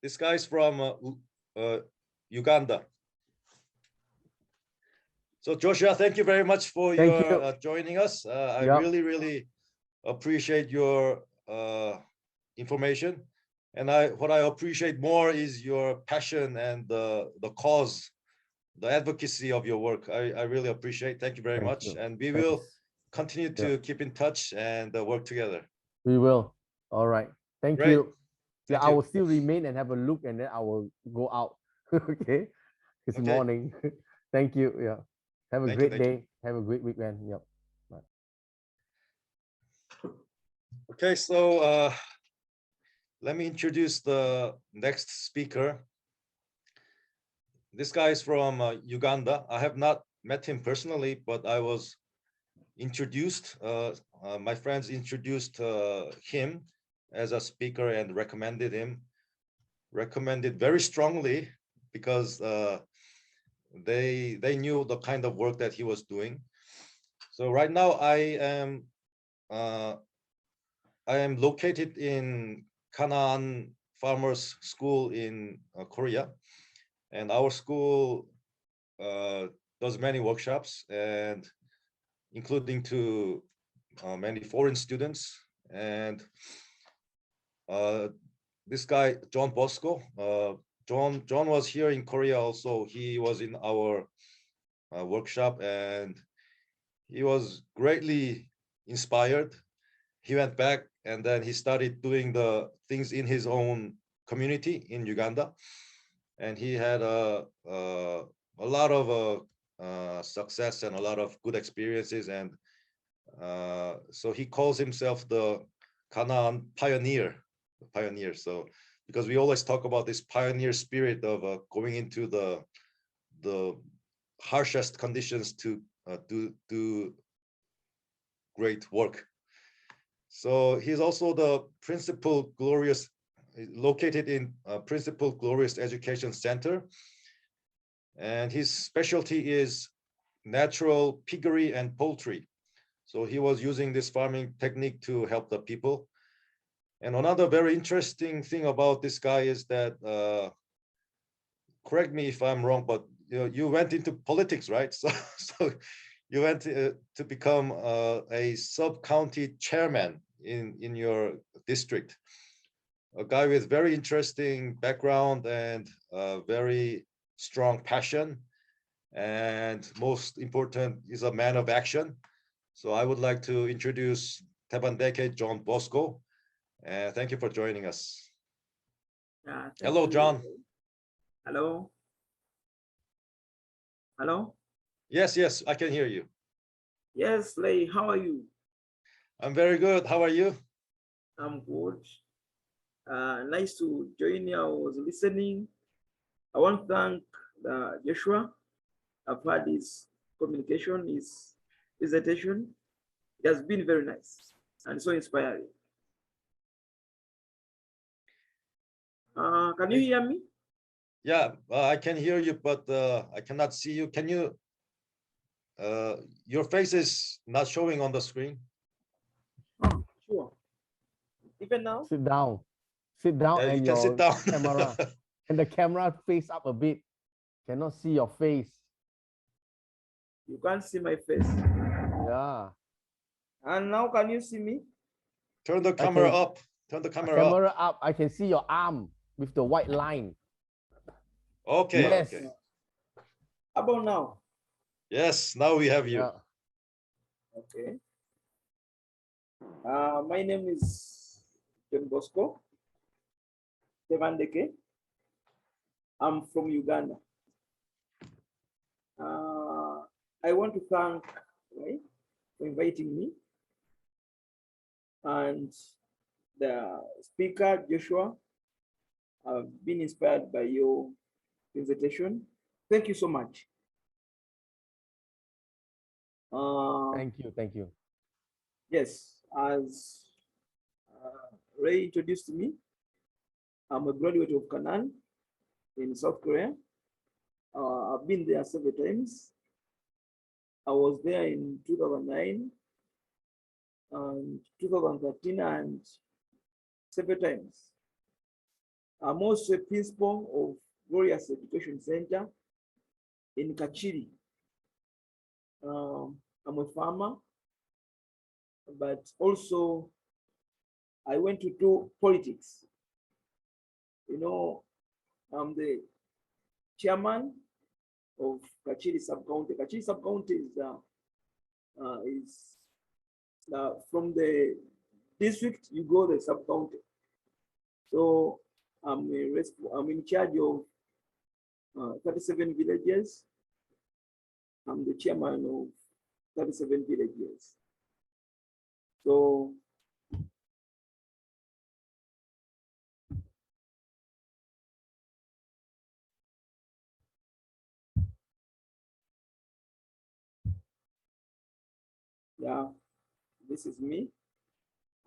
This guy's from Uganda. So Joshua, thank you very much for joining us. I really appreciate your information, and what I appreciate more is your passion and the cause, the advocacy of your work. I really appreciate. Thank you very much, and we will continue to keep in touch and work together. We will. All right. Thank Great. you. Thank I you. will still remain and have a look, and then I will go out. Okay. It's morning. Thank you. Yeah. Have a great day. Have a great weekend. Yep. Bye. Okay, so let me introduce the next speaker. This guy is from Uganda. I have not met him personally, but I was introduced. My friends introduced him as a speaker and recommended very strongly because they knew the kind of work that he was doing. So right now I am located in Kanaan Farmers School in Korea, and our school does many workshops, and including to many foreign students. And this guy, John Bosco, John was here in Korea also. He was in our workshop, and he was greatly inspired. He went back and then he started doing the things in his own community in Uganda, and he had a lot of success and a lot of good experiences, and so he calls himself the Canaan pioneer. So because we always talk about this pioneer spirit of going into the harshest conditions to do great work. So he's also the Principal Glorious, located in Principal Glorious Education Center, and his specialty is natural piggery and poultry. So he was using this farming technique to help the people. And another very interesting thing about this guy is that, correct me if I'm wrong, but you went into politics, right? So you went to become a sub-county chairman in your district. A guy with very interesting background and very strong passion, and most important, is a man of action. So I would like to introduce Tebandeke John Bosco. Thank you for joining us. Hello, John. Hello. Hello. Yes, I can hear you. Yes, Lei, how are you? I'm very good. How are you? I'm good. Nice to join you. I was listening. I want to thank Joshua. I've had his communication, his presentation. It has been very nice and so inspiring. Can you hear me? Yeah, I can hear you, but I cannot see you. Can you? Your face is not showing on the screen. Oh, sure. Even now? Sit down. Sit down, Yeah, and you your can sit down. camera. And the camera face up a bit. Cannot see your face. You can't see my face. Yeah. And now can you see me? Turn the camera up. Turn the camera up. I can see your arm with the white line. Okay. Yes. Okay. How about now? Yes, now we have you. Yeah. Okay. My name is John Bosco Tebandeke. I'm from Uganda. I want to thank Ray for inviting me, and the speaker, Joshua. I've been inspired by your presentation. Thank you so much. Thank you. Yes, as Ray introduced me, I'm a graduate of Kanaan in South Korea. I've been there several times. I was there in 2009 and 2013 and several times. I'm also a principal of Glorious Education Center in Kachiri. I'm a farmer, but also I went to do politics. You know, I'm the chairman of Kachiri sub-county. Kachiri sub-county is from the district, you go the sub-county. So I'm in charge of 37 villages. I'm the chairman of 37 villages. So yeah, this is me.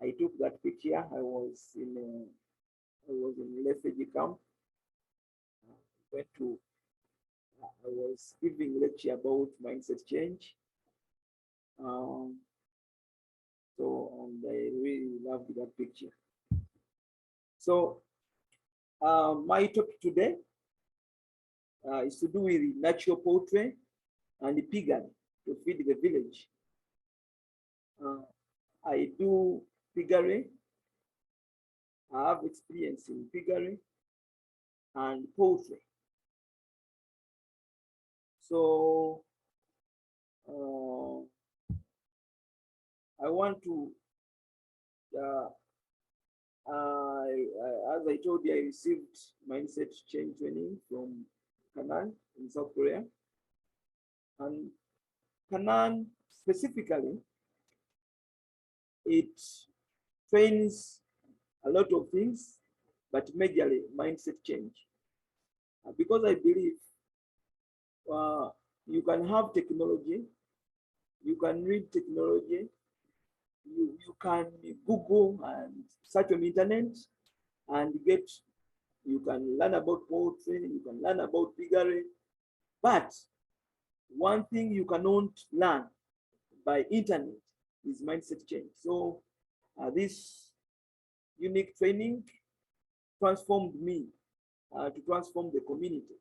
I took that picture. I was in refugee camp. I was giving lecture about mindset change. And I really loved that picture. So my topic today is to do with natural poultry and the piggery to feed the village. I do piggery. I have experience in piggery and poultry. So I want to, as I told you, I received mindset change training from Kanan in South Korea. And Kanan specifically, it trains a lot of things, but majorly mindset change. Because I believe you can have technology, you can read technology, you can Google and search on the internet and you can learn about poultry, you can learn about piggery, but one thing you cannot learn by internet is mindset change. So this unique training transformed me to transform the community.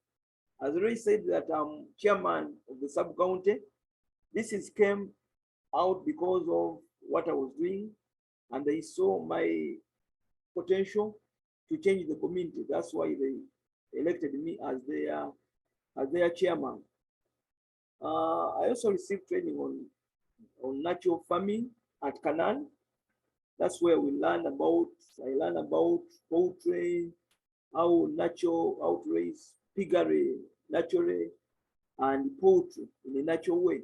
As I already said that I'm chairman of the sub-county. This came out because of what I was doing, and they saw my potential to change the community. That's why they elected me as their chairman. I also received training on natural farming at Kanan. That's where I learned about poultry, how to raise piggery naturally, and poultry in a natural way.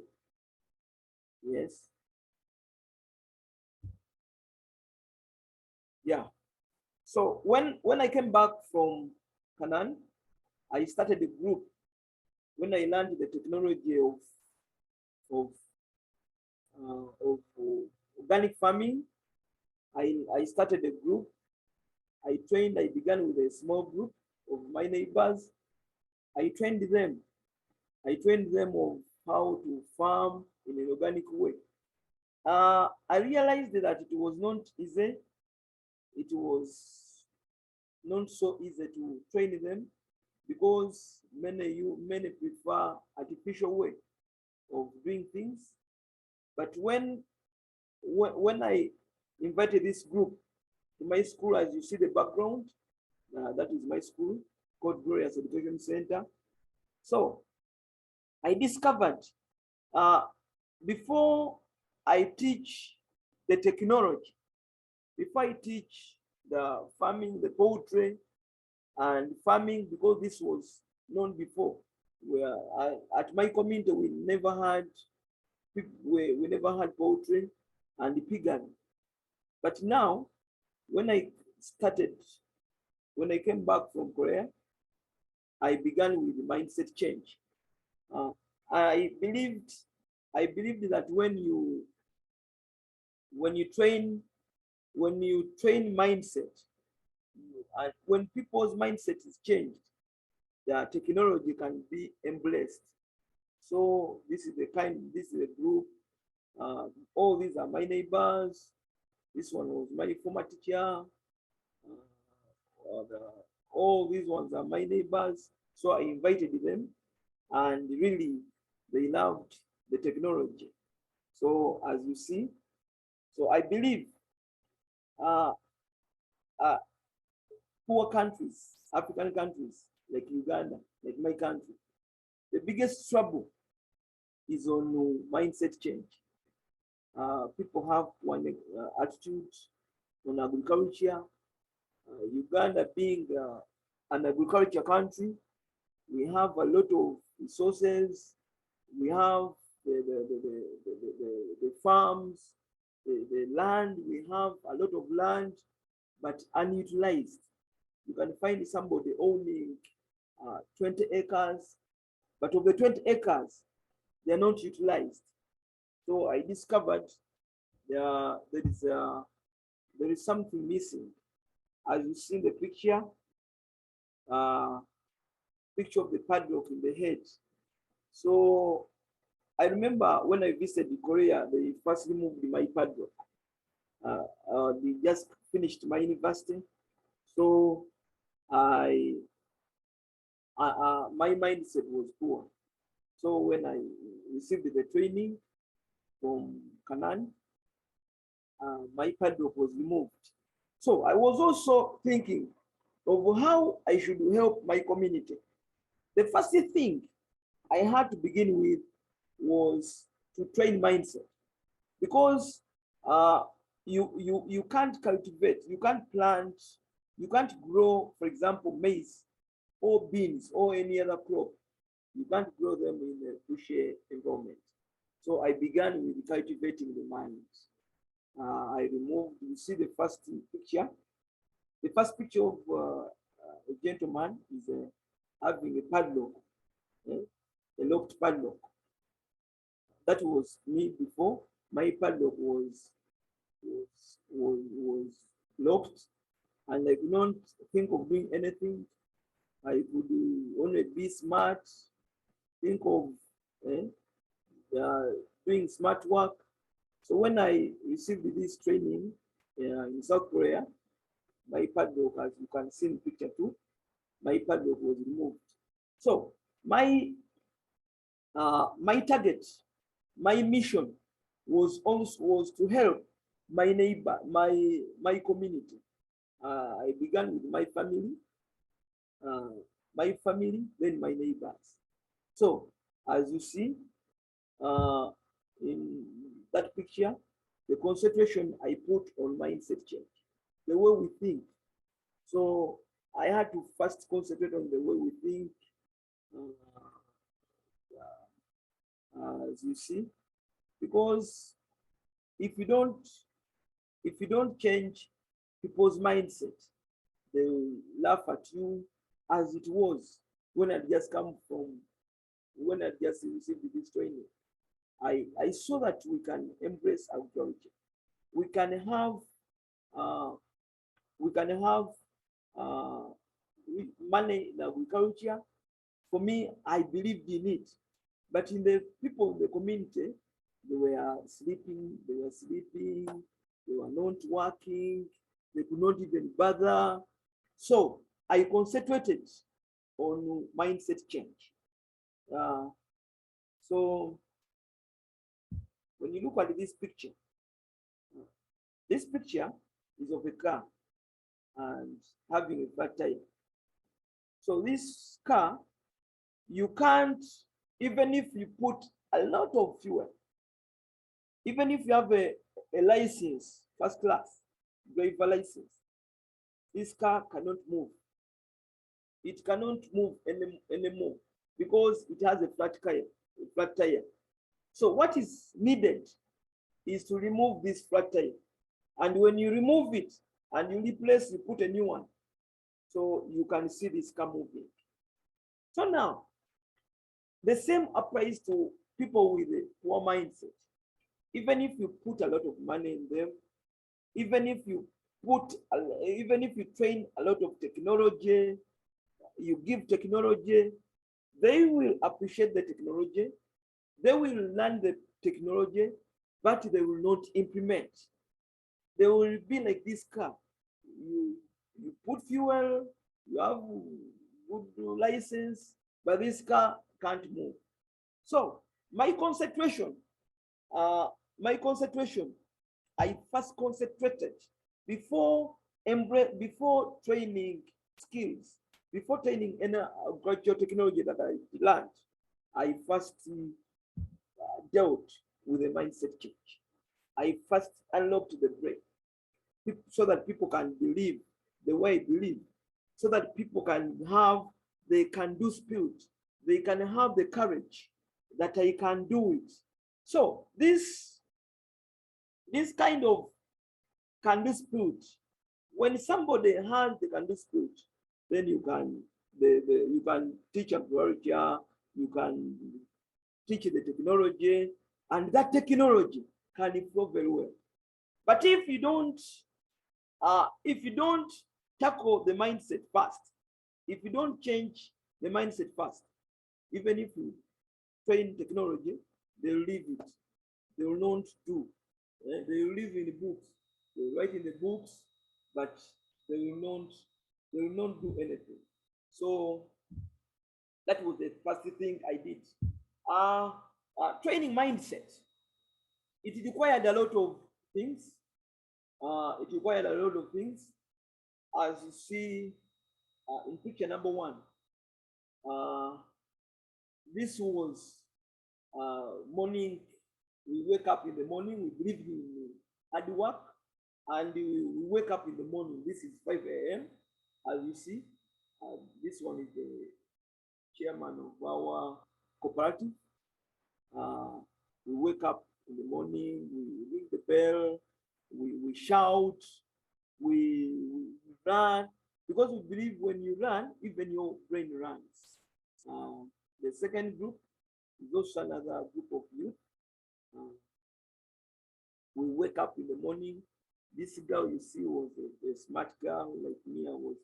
Yes. Yeah. So when I came back from Kanan, I started a group. When I learned the technology of organic farming, I started a group. I began with a small group of my neighbors. I trained them of how to farm in an organic way. I realized that it was not easy. It was not so easy to train them because many prefer artificial way of doing things. But when I invited this group to my school, as you see the background, that is my school called Glorious Education Center. So I discovered before I teach the technology, before I teach the farming, the poultry and farming, because this was known before, where at my community we never had poultry and piggery. But now, when I came back from Korea, I began with mindset change. I believed that when you train mindset, and when people's mindset is changed, the technology can be embraced. So this is the group. All these are my neighbors. This one was my former teacher. all these ones are my neighbors. So I invited them, and really they loved the technology. So as you see, so I believe uh, uh, poor countries, African countries like Uganda, like my country, the biggest trouble is on mindset change. People have one attitude on agriculture. Uganda being an agriculture country, we have a lot of resources. We have the farms, the land. We have a lot of land, but unutilized. You can find somebody owning 20 acres, but of the 20 acres, they're not utilized. So I discovered there is something missing. As you see in the picture, picture of the padlock in the head. So I remember when I visited Korea, they first removed my padlock. They just finished my university. So my mindset was poor. So when I received the training from Canaan, my padlock was removed. So I was also thinking of how I should help my community. The first thing I had to begin with was to train mindset, because you can't cultivate, you can't plant, you can't grow, for example, maize or beans or any other crop. You can't grow them in a bushy environment. So I began with cultivating the mind. I removed, you see the first picture. The first picture of a gentleman is having a padlock, a locked padlock. That was me before. My padlock was locked, and I could not think of doing anything. I could only be smart, think of doing smart work. So when I received this training in South Korea, my padlock, as you can see in picture 2, my padlock was removed. So my target, my mission was to help my neighbor, my community. I began with my family, then my neighbors. So as you see in that picture, the concentration I put on mindset change, the way we think. So I had to first concentrate on the way we think, as you see, because if you don't change people's mindset, they will laugh at you as it was when I just received this training. I saw that we can embrace agriculture. We can have money in agriculture. For me, I believed in it. But in the people in the community, they were sleeping, they were not working, they could not even bother. So I concentrated on mindset change. So when you look at this picture is of a car and having a flat tire. So this car, you can't, even if you put a lot of fuel, even if you have a license, first class driver license, this car cannot move. It cannot move anymore because it has a flat tire. So what is needed is to remove this flat tire. And when you remove it and you put a new one, so you can see this car moving. So now, the same applies to people with a poor mindset. Even if you put a lot of money in them, even if you train a lot of technology, you give technology, they will appreciate the technology, they will learn the technology, but they will not implement. They will be like this car. You put fuel, you have good license, but this car can't move. So my concentration, uh, I first concentrated before before training skills, before training any agricultural technology that I learned. I first dealt with a mindset change. I first unlocked the brain so that people can believe the way I believe, so that people can have, they can do spirit, they can have the courage that I can do it. So this kind of can do spirit, when somebody has the can do spirit, then you can you can teach agriculture, you can teach the technology, and that technology can improve very well. But if you don't tackle the mindset first, if you don't change the mindset first, even if you train technology, they'll leave it. They will not do. They will live in the books. They write in the books, but they will not do anything. So that was the first thing I did. Training mindset. It required a lot of things. As you see in picture number 1. This was morning. We wake up in the morning. We believe in hard work, and we wake up in the morning. This is 5 a.m. As you see, this one is the chairman of our cooperative. We wake up in the morning. We ring the bell. We shout. We run, because we believe when you run, even your brain runs. The second group is also another group of youth. We wake up in the morning. This girl you see was a smart girl, like me I was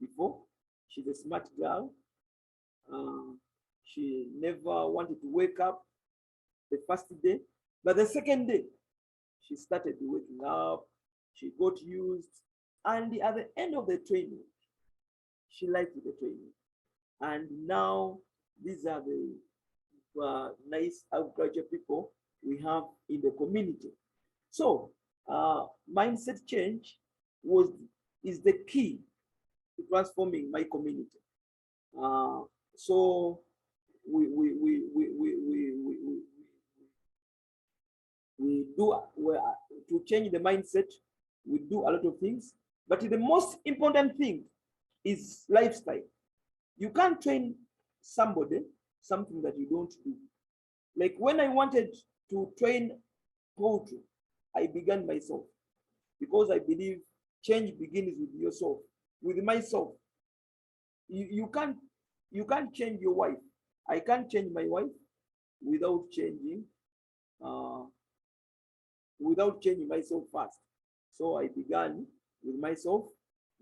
before. She's a smart girl. She never wanted to wake up the first day, but the second day, she started waking up. She got used, and at the end of the training, she liked the training. And now these are the nice agriculture people we have in the community. So mindset change is the key to transforming my community. So we do to change the mindset. We do a lot of things, but the most important thing is lifestyle. You can't train somebody something that you don't do. Like when I wanted to train poultry, I began myself, because I believe change begins with yourself, with myself. You can't change your wife. I can't change my wife without changing myself first. So I began with myself,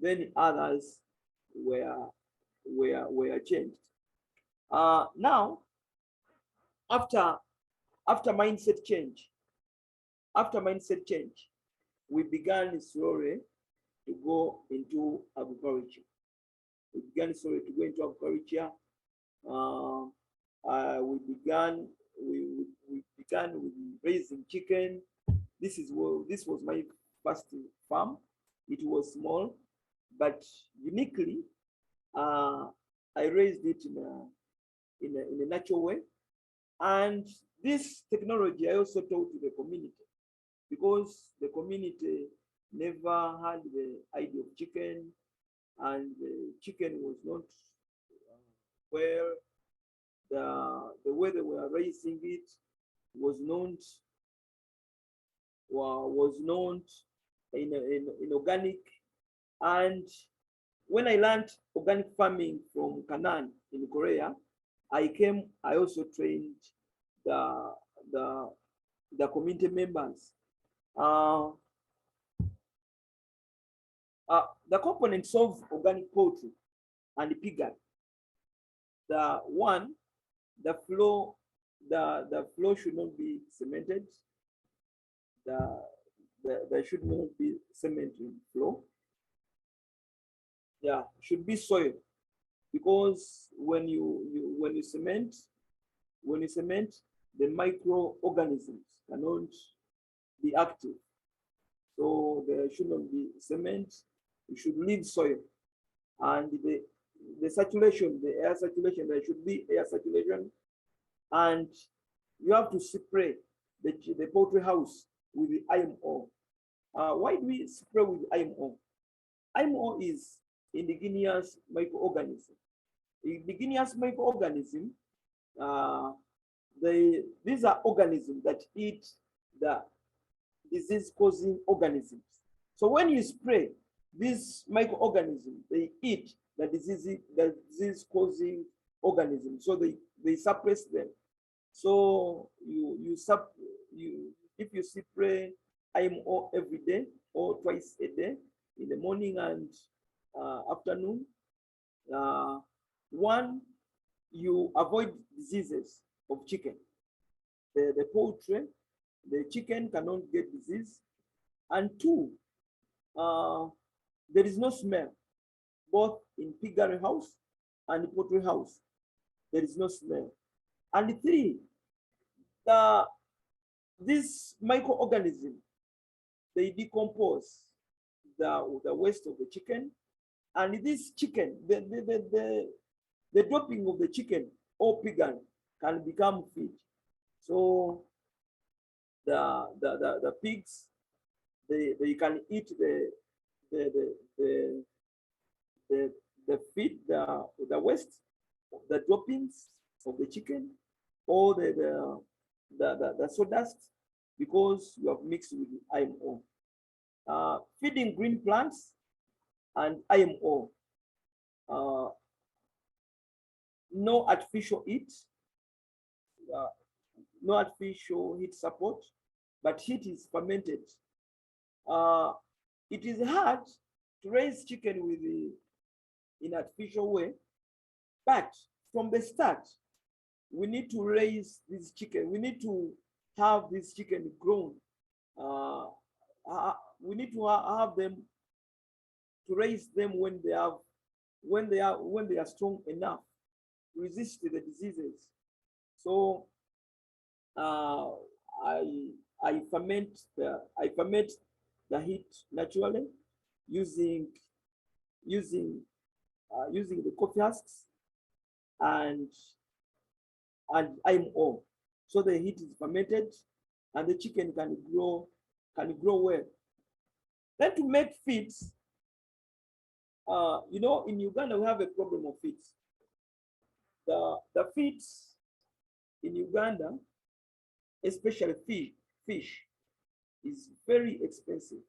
then others were changed. Now, after mindset change, we began slowly to go into agriculture. We began with raising chicken. This was my first farm. It was small, but uniquely, I raised it in a natural way. And this technology I also taught to the community, because the community never had the idea of chicken, and the chicken was not where the way they were raising it was not in organic. And when I learned organic farming from Kanan in Korea, I also trained the community members. The components of organic poultry and piggery. The floor should not be cemented. There should not be cement in floor. yeah, should be soil, because when you cement, the microorganisms cannot be active. So there should not be cement. You should leave soil, and the saturation, the air circulation, there should be air circulation, and you have to spray the poultry house with the IMO. Why do we spray with IMO? IMO is indigenous microorganism. Indigenous microorganism, these are organisms that eat the disease-causing organisms. So when you spray these microorganisms, they eat the disease-causing organisms. So they suppress them. So if you spray IMO every day or twice a day, in the morning and afternoon, one, you avoid diseases of chicken. The poultry, the chicken cannot get disease. And two, there is no smell, both in piggery house and poultry house. There is no smell. And three, this microorganism, they decompose the waste of the chicken, and this chicken, the dropping of the chicken or piggery can become feed. So the pigs, they can eat the feed, the waste, the droppings of the chicken, or the sawdust, because you have mixed with IMO. Feeding green plants and IMO. No artificial heat, no artificial heat support, but heat is fermented. It is hard to raise chicken in artificial way, but from the start, we need to raise this chicken. We need to have this chicken grown. We need to have them, to raise them when they are strong enough to resist the diseases. So I ferment the heat naturally using the coffee husks and IMO. So the heat is fermented and the chicken can grow well. Then to make feeds, in Uganda we have a problem of feeds. The feeds in Uganda, especially fish, is very expensive.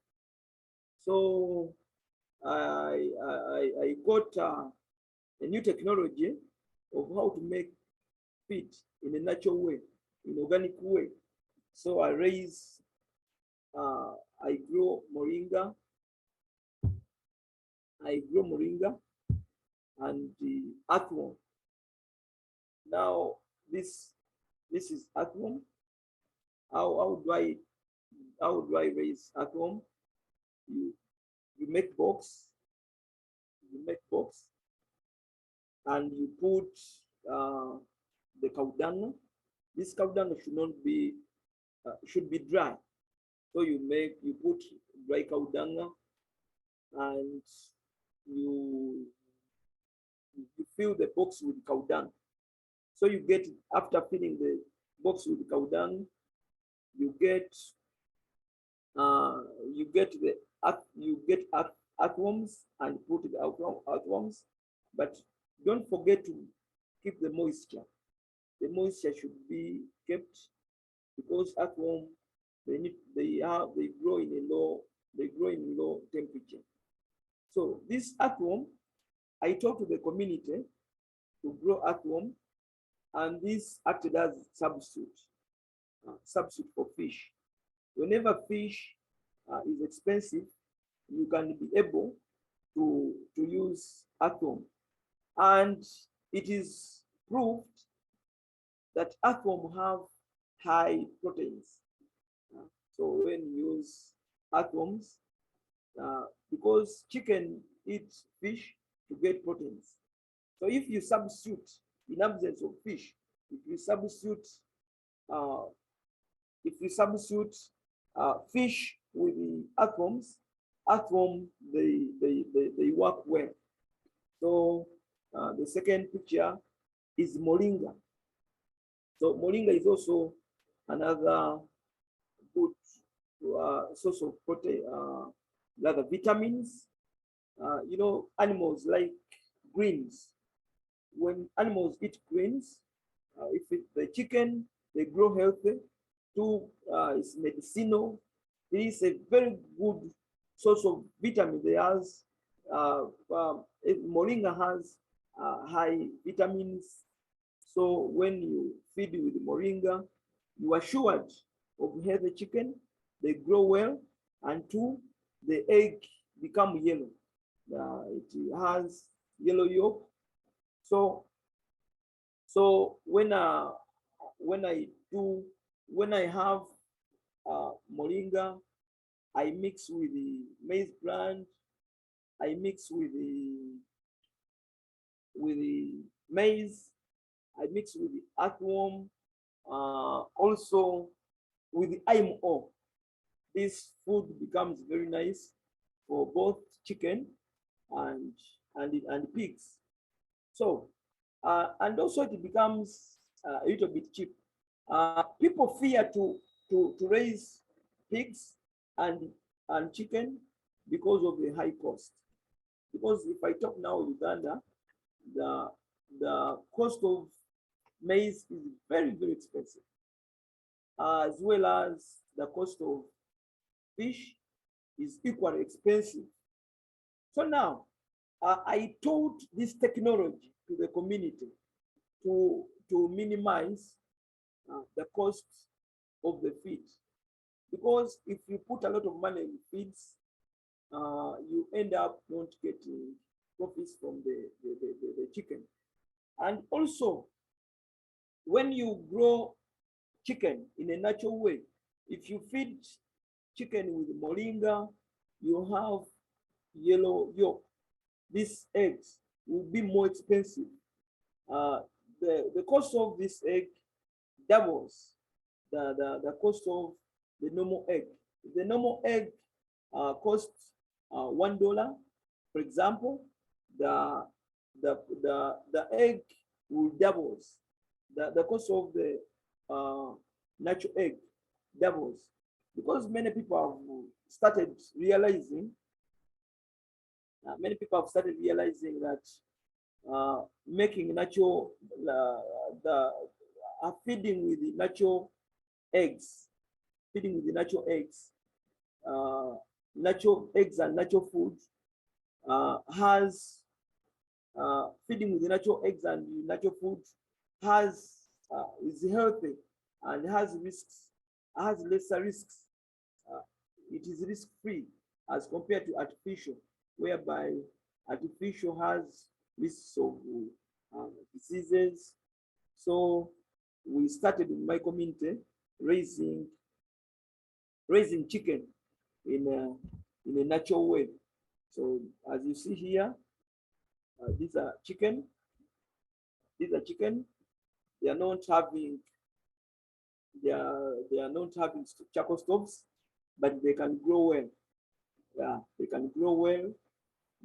So I got a new technology of how to make feed in a natural way, in organic way. So I grow Moringa. And the earthworm. Now this is earthworm. How do I raise earthworm? You make box. And you put the cow dung. This cow dung should be dry. So you put dry cow dung, and you fill the box with cow dung. So you get, after filling the box with cow dung, you get earthworms and put the earthworms, but don't forget to keep the moisture. The moisture should be kept, because earthworm, they grow in low temperature. So this earthworm, I talked to the community to grow earthworm, and this acted as substitute for fish. Whenever fish is expensive, you can be able to use earthworm. And it is proved that earthworm have high proteins. So when you use earthworms, because chicken eats fish, to get proteins. So if you substitute, in absence of fish, if you substitute fish with the earthworms, they work well. So the second picture is Moringa. So Moringa is also another good source of protein, rather vitamins. You know, animals like greens. When animals eat greens, if it's the chicken, they grow healthy. Two, it's medicinal. It is a very good source of vitamin. Moringa has high vitamins. So when you feed with moringa, you are assured of healthy chicken. They grow well, and two, the egg become yellow. It has yellow yolk. So when I have moringa, I mix with the maize bran, I mix with the maize, I mix with the earthworm, also with the IMO. This food becomes very nice for both chicken and pigs. So and also it becomes a little bit cheap. People fear to raise pigs and chicken because of the high cost. Because if I talk now Uganda, the cost of maize is very, very expensive, as well as the cost of fish is equally expensive. So now I taught this technology to the community to minimize the cost of the feed. Because if you put a lot of money in feeds, you end up not getting profits from the chicken. And also, when you grow chicken in a natural way, if you feed chicken with moringa, you have yellow yolk. These eggs will be more expensive. The cost of this egg doubles the cost of the normal egg. If the normal egg costs $1, for example, the egg will doubles. The cost of the natural egg doubles, because many people have started realizing that making natural feeding with the natural eggs, natural eggs and natural food has feeding with the natural eggs and natural food is healthy and has lesser risks. It is risk-free as compared to artificial, whereby artificial has risks of diseases. So we started in my community raising chicken in a natural way. So as you see here, these are chicken. They are not having charcoal stoves, but they can grow well. Yeah, they can grow well.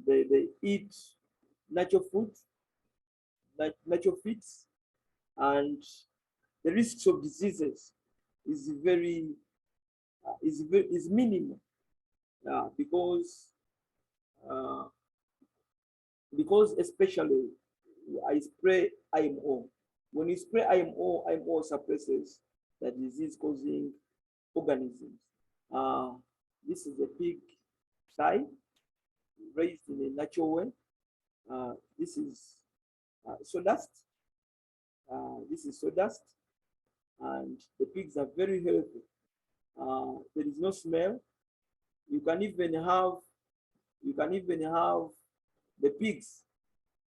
They eat natural food, natural feeds, and the risks of diseases is minimal, because especially I spray IMO. When you spray IMO suppresses the disease-causing organisms. This is a pig thigh raised in a natural way. This is sawdust. This is sawdust, and the pigs are very healthy. There is no smell. You can even have the pigs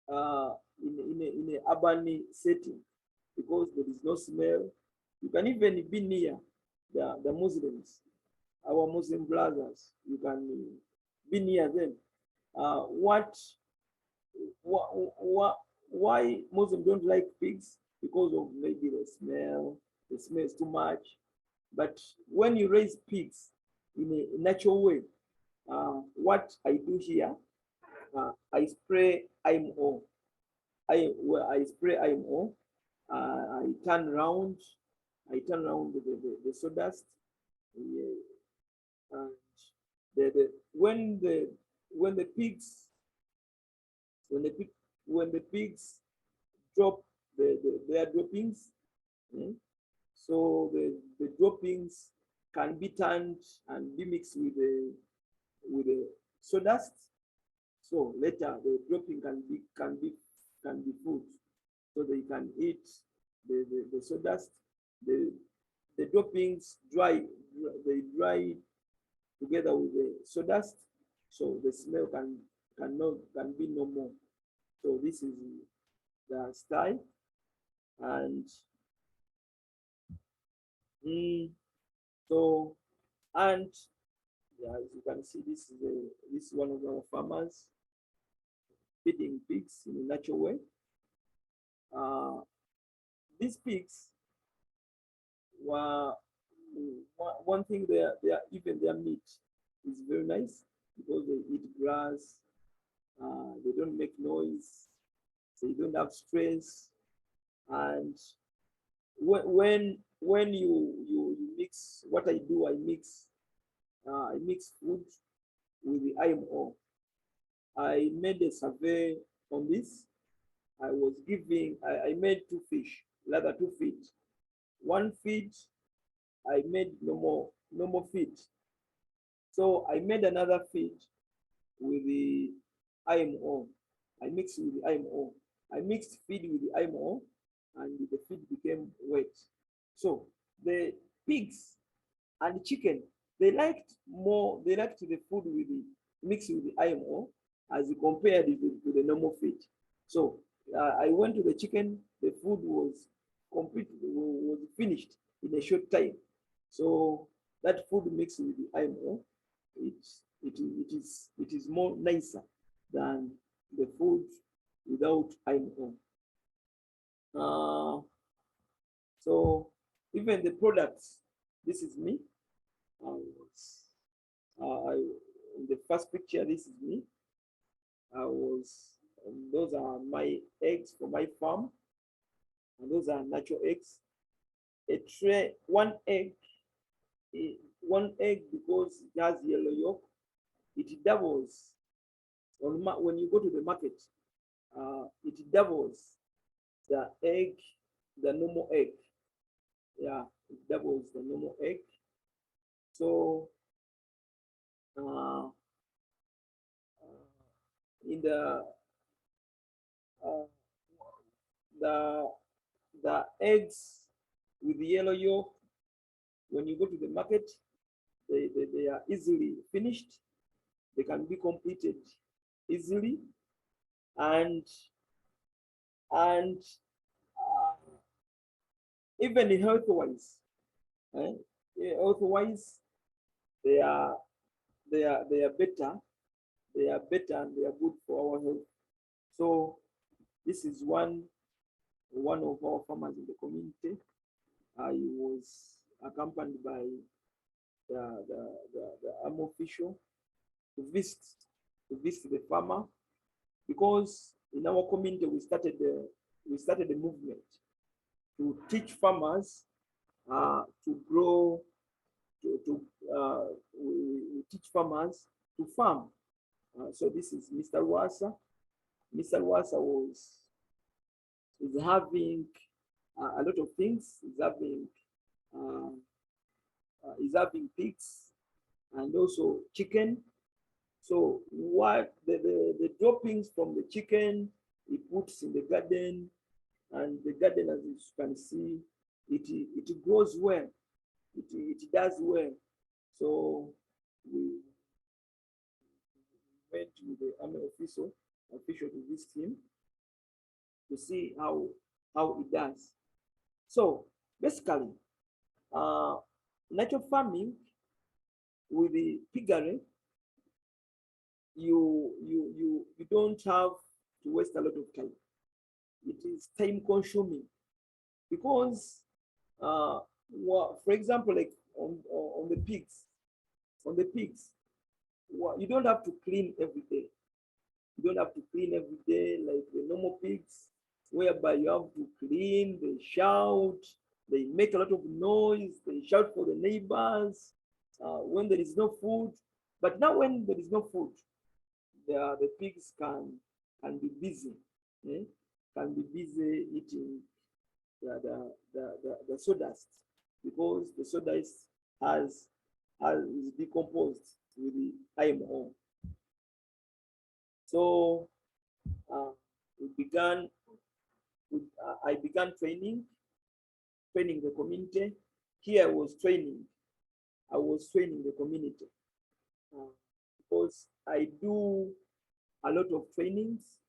in an urban setting, because there is no smell. You can even be near the Muslims, our Muslim brothers. You can be near them. What why Muslims don't like pigs? Because of maybe the smell is too much. But when you raise pigs in a natural way, what I do here, I spray IMO. I spray IMO. I turn around the sawdust. Yeah. And when the pigs drop their droppings, so the droppings can be turned and be mixed with the sawdust. So later the dropping can be food, so they can eat the sawdust. The droppings dry together with the sawdust, so the smell can be no more. So this is the style. And so, and yeah, as you can see, this is one of our farmers feeding pigs in a natural way. These pigs were one thing, even their meat is very nice because they eat grass. They don't make noise. They don't have stress. And when you mix, what I do, I mix food with the IMO. I made a survey on this. I made two feed. One feed, I made normal feed. So I made another feed with the IMO. I mixed with the IMO. I mixed feed with the IMO, and the feed became wet. So the pigs and chicken, they liked the food with the mixed with the IMO as compared to the normal feed. So I went to the chicken, the food was finished in a short time. So that food mixed with the IMO, it is more nicer than the food without IMO. So even the products, this is me. In the first picture, this is me. Those are my eggs for my farm, and those are natural eggs. A tray, one egg because it has yellow yolk, it doubles when you go to the market. It doubles the normal egg. Yeah, it doubles the normal egg. So in the eggs with the yellow yolk, when you go to the market, they are easily finished. They can be completed easily, and even health-wise, they are better. They are better and they are good for our health. So this is one of our farmers in the community. I was accompanied by the army official to visit the farmer, because in our community we started a movement to teach farmers to grow. We teach farmers to farm. So this is Mr. Wasa. Mr. Wasa is having a lot of things. He's having pigs and also chicken. So what the droppings from the chicken he puts in the garden, and the garden, as you can see, it grows well. It does well. So we went with the army official to visit him to see how it does. So basically, natural farming with the piggery, you don't have to waste a lot of time. It is time consuming because, for example, like on the pigs, you don't have to clean every day. You don't have to clean every day like the normal pigs, whereby you have to clean, they shout, they make a lot of noise, they shout for the neighbors when there is no food. But now when there is no food, the pigs can be busy, can be busy eating the sawdust, because the sawdust is decomposed with the IMO. So I began training the community. Here I was training the community because I do a lot of trainings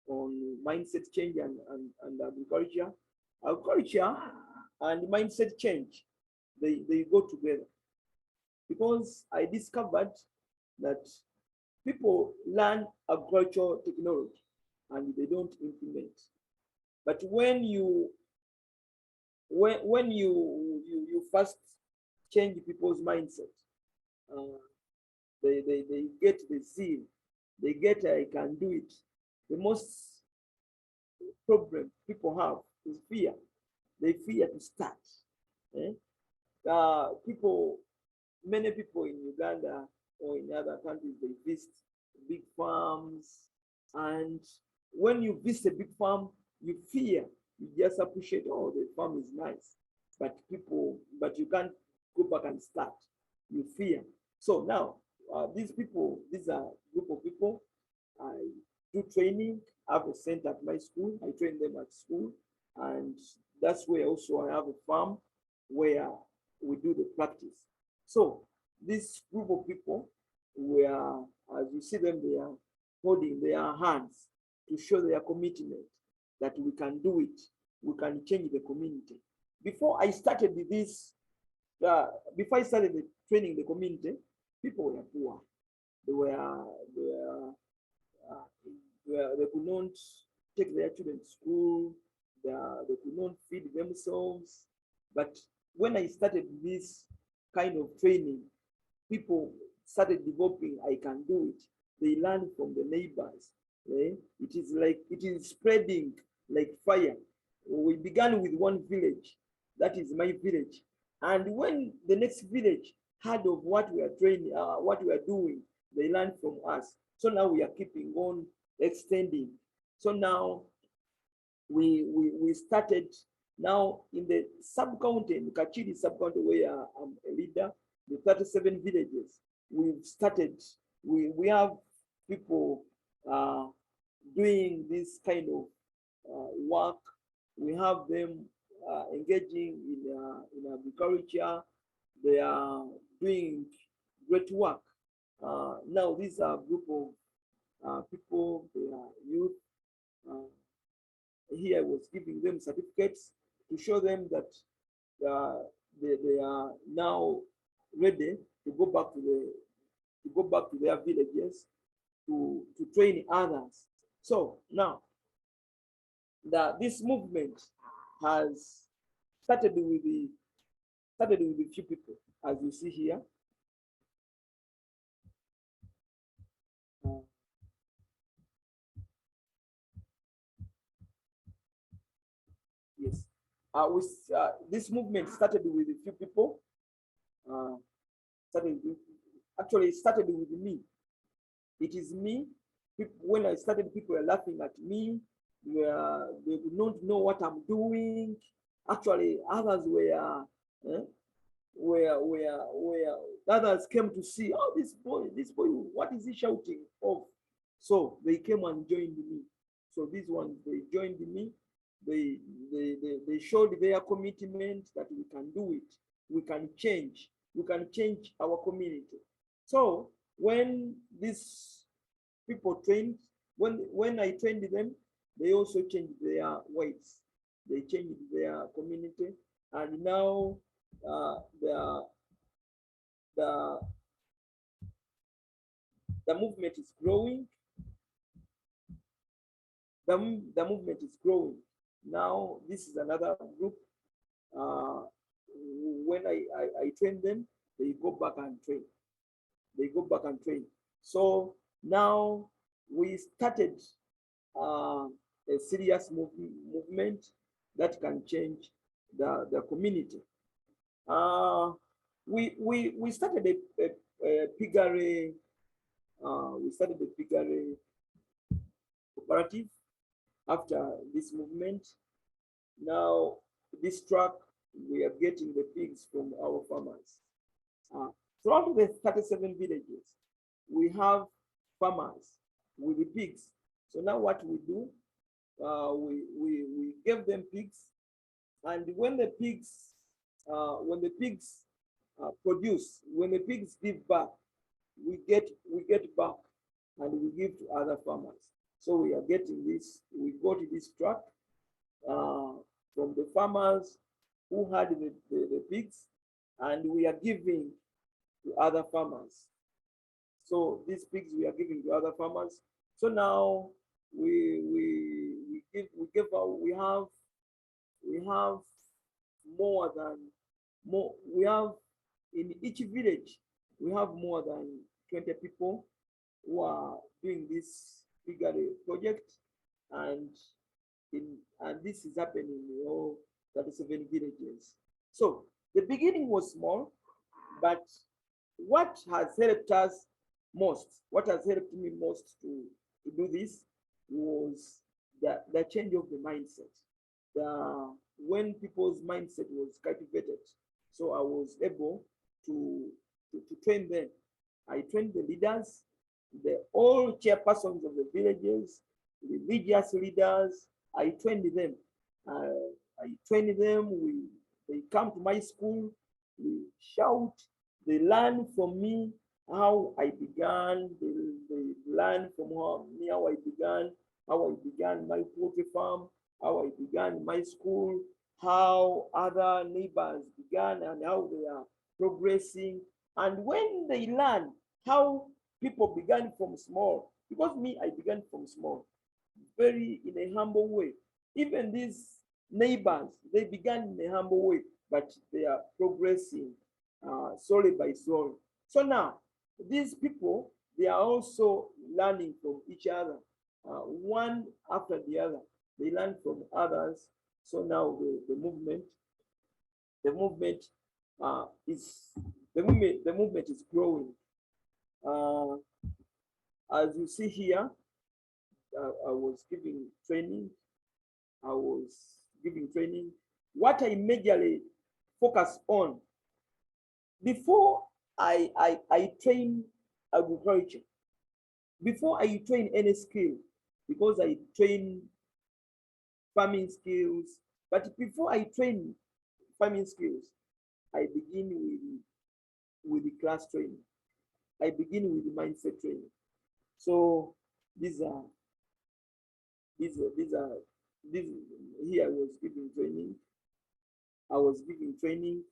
on mindset change and agriculture. Agriculture and mindset change, they go together, because I discovered that people learn agricultural technology and they don't implement. But when you first change people's mindset, they get the zeal, they get I can do it. The most problem people have is fear. They fear to start. Many people in Uganda or in other countries, they visit big farms, and when you visit a big farm, you fear. You just appreciate, oh, the farm is nice, but you can't go back and start. You fear. So now, these are a group of people. I do training. I have a center at my school. I train them at school, and that's where also I have a farm where we do the practice. So this group of people, as you see them, they are holding their hands to show their commitment that we can do it. We can change the community. Before I started training the community, people were poor. They could not take their children to school. They could not feed themselves. But when I started this kind of training, people started developing, I can do it. They learn from the neighbors. It is spreading like fire. We began with one village, that is my village. And when the next village heard of what we are training, what we are doing, they learn from us. So now we are keeping on extending. So now we started now in the sub-county, in Kachiri sub-county, where I'm a leader, the 37 villages. We've started, we have people doing this kind of work. We have them engaging in agriculture. They are doing great work. Now these are a group of people, they are youth. Here I was giving them certificates to show them that they are now ready to go back to their villages to train others. So now this movement has started with a few people, as you see here. Yes, this movement started with a few people. It started with me. It is me. When I started, people were laughing at me. They did not know what I'm doing. Actually, others others came to see, oh, this boy, what is he shouting of? So they came and joined me. So these ones, they joined me. They showed their commitment that we can do it. We can change our community. So when these people trained, when I trained them, they also changed their ways. They changed their community, and now the movement is growing. the movement is growing. Now, this is another group. When I train them, they go back and train. They go back and train. So now we started a serious movement that can change the community. We started a piggery. We started a piggery cooperative after this movement. Now, this truck, we are getting the pigs from our farmers. Throughout the 37 villages, we have farmers with the pigs. So now what we do, we give them pigs, and when the pigs produce, when the pigs give back, we get back and we give to other farmers. So we are getting this, we got this truck from the farmers who had the pigs, and we are giving to other farmers. So these pigs we are giving to other farmers. So now we have in each village we have more than 20 people who are doing this piggery project, and this is happening in all 37 villages. So the beginning was small, but what has helped us most, what has helped me most to do this was the change of the mindset. When people's mindset was cultivated, so I was able to train them. I trained the leaders, all chairpersons of the villages, religious leaders. I trained them. They come to my school, we shout, they learn from me how I began, they learn from me how I began my poultry farm, how I began my school, how other neighbors began and how they are progressing. And when they learn how people began from small, because me, I began from small, very in a humble way. Even these neighbors, they began in a humble way, but they are progressing slowly by slowly. So now, these people, they are also learning from each other, one after the other. They learn from others. So now the movement is growing. As you see here, I was giving training. What I majorly focus on before I train agriculture, before I train any skill, because I train farming skills, but before I train farming skills, I begin with the class training. I begin with the mindset training. So these are here I was giving training.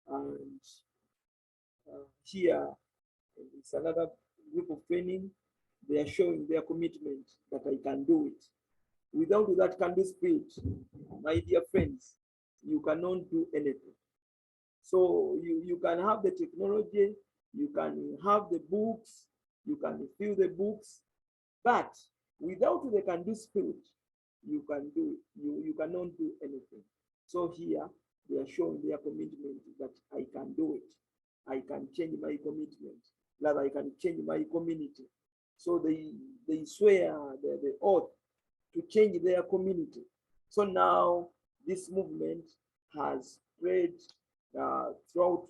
And here it's another group of training. They are showing their commitment that I can do it. Without that can-do spirit, my dear friends, you cannot do anything. So you can have the technology, you can have the books, you can fill the books, but without the can-do spirit, you cannot do anything. So here they are showing their commitment that I can do it. I can change my commitment, that I can change my community. So they swear the oath to change their community. So now this movement has spread throughout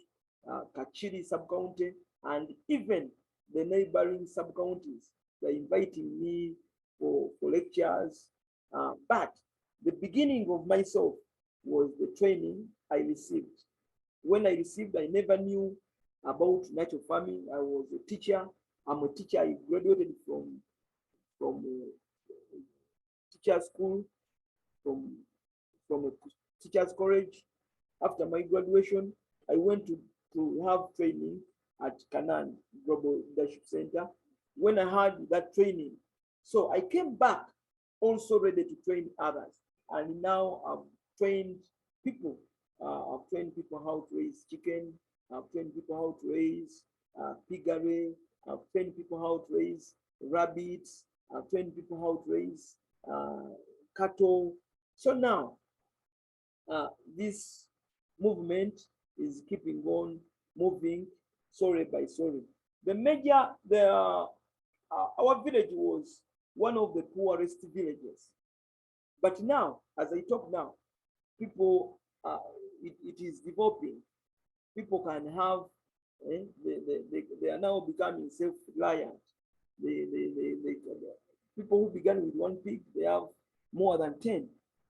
Kachiri sub-county and even the neighboring sub-counties. They're inviting me for lectures. But the beginning of myself was the training I received. When I received, I never knew about natural farming. I was a teacher. I'm a teacher. I graduated from teacher school, from a teacher's college. After my graduation, I went to have training at Canaan Global Leadership Center. When I had that training, so I came back also ready to train others. And now I've trained people. I've trained people how to raise chicken. I've trained people how to raise piggery. I've trained people how to raise rabbits. I've trained people how to raise cattle. So now this movement is keeping on moving story by story. Our village was one of the poorest villages. But now, as I talk now, people, it is developing. People can have, they are now becoming self-reliant. People who began with one pig, they have more than 10.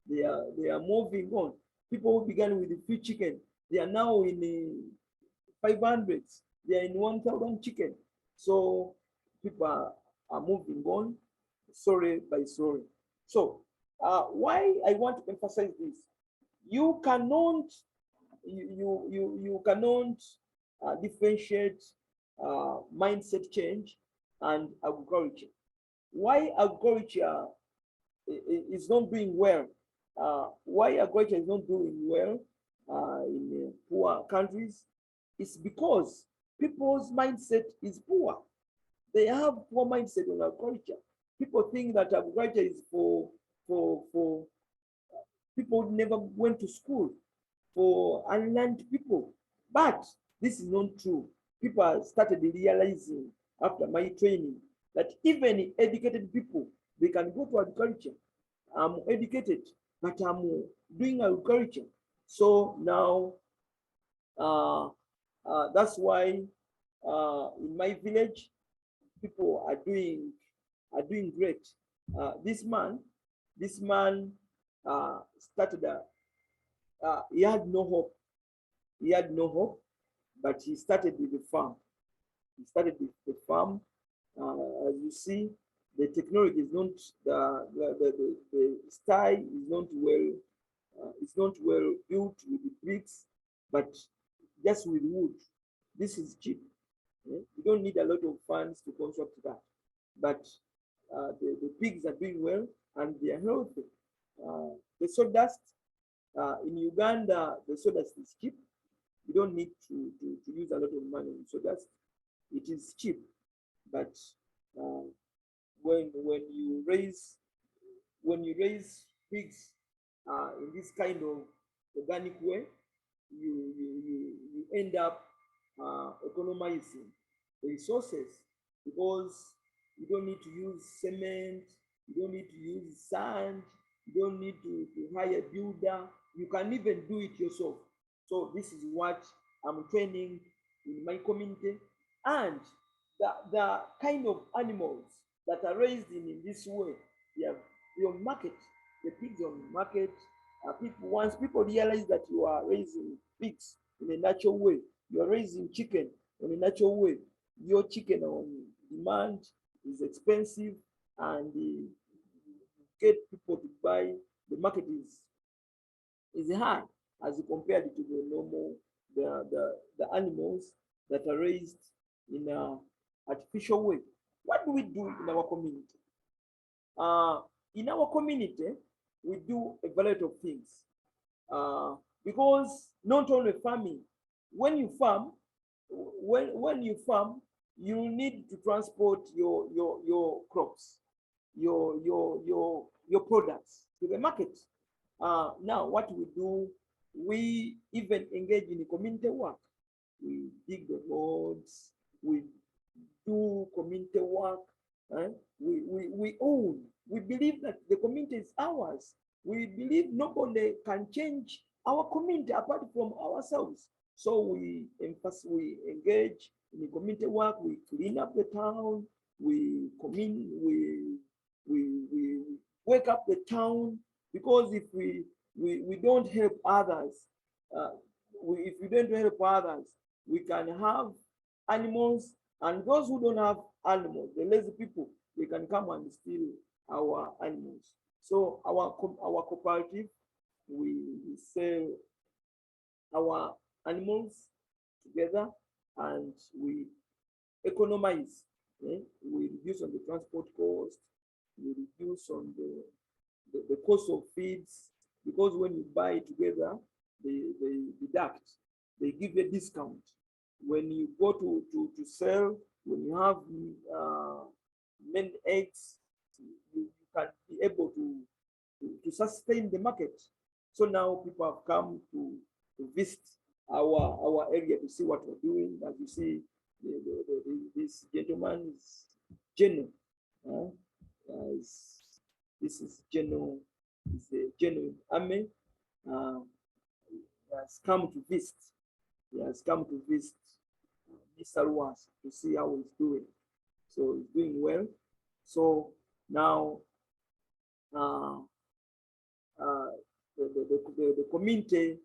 They are moving on. People who began with a few chicken, they are now in 500s. They are in 1,000 chicken. So people are moving on, story by story. So why I want to emphasize this? You cannot differentiate mindset change and agriculture. Why agriculture is not doing well? Why agriculture is not doing well in poor countries? It's because people's mindset is poor. They have poor mindset on agriculture. People think that agriculture is for people who never went to school, for unlearned people. But this is not true. People started realizing after my training that even educated people, they can go to agriculture. I'm educated, but I'm doing agriculture. So now that's why in my village, people are doing great. This man started he had no hope. He had no hope, but he started with the farm. He started with the farm. As you see, the technology is not the style is not well. It's not well built with the bricks, but just with wood. This is cheap. You don't need a lot of funds to construct that. But the pigs are doing well and they are healthy. The sawdust in Uganda, the sawdust is cheap. You don't need to use a lot of money in sawdust. It is cheap, but when you raise pigs in this kind of organic way, you end up economizing the resources, because you don't need to use cement, you don't need to use sand, you don't need to hire a builder. You can even do it yourself. So this is what I'm training in my community. And the kind of animals that are raised in this way, they are on market. The pigs on market. Once people realize that you are raising pigs in a natural way, you are raising chicken in a natural way, your chicken on demand is expensive, and get people to buy. The market is high as compared to the normal the animals that are raised in an artificial way. What do we do in our community? In our community, we do a variety of things, because not only farming. When you farm, you need to transport your crops, your products to the market. Now, what we do, we even engage in community work. We dig the roads, we do community work. We own. We believe that the community is ours. We believe nobody can change our community apart from ourselves. So we engage in the community work. We clean up the town. We wake up the town, because if we don't help others, if we don't help others, we can have animals, and those who don't have animals, the lazy people, they can come and steal our animals. So our cooperative, we sell our animals together, and we economize. We reduce on the transport cost, we reduce on the cost of feeds, because when you buy together, they deduct, they give a discount. When you go to sell, when you have many eggs, you can be able to sustain the market. So now people have come to visit our area to see what we're doing. As you see, this gentleman is Geno. This is Geno. Is a genuine army. He has come to visit. He has come to visit Mr. Ruas to see how he's doing. So he's doing well. So now the community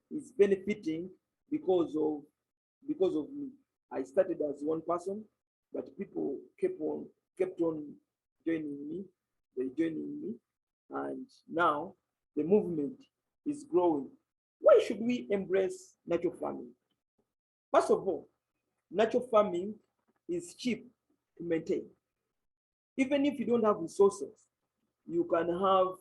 is benefiting because of me. I started as one person, but people kept on joining me. They joining me, and now the movement is growing. Why should we embrace natural farming? First of all, natural farming is cheap to maintain. Even if you don't have resources, you can have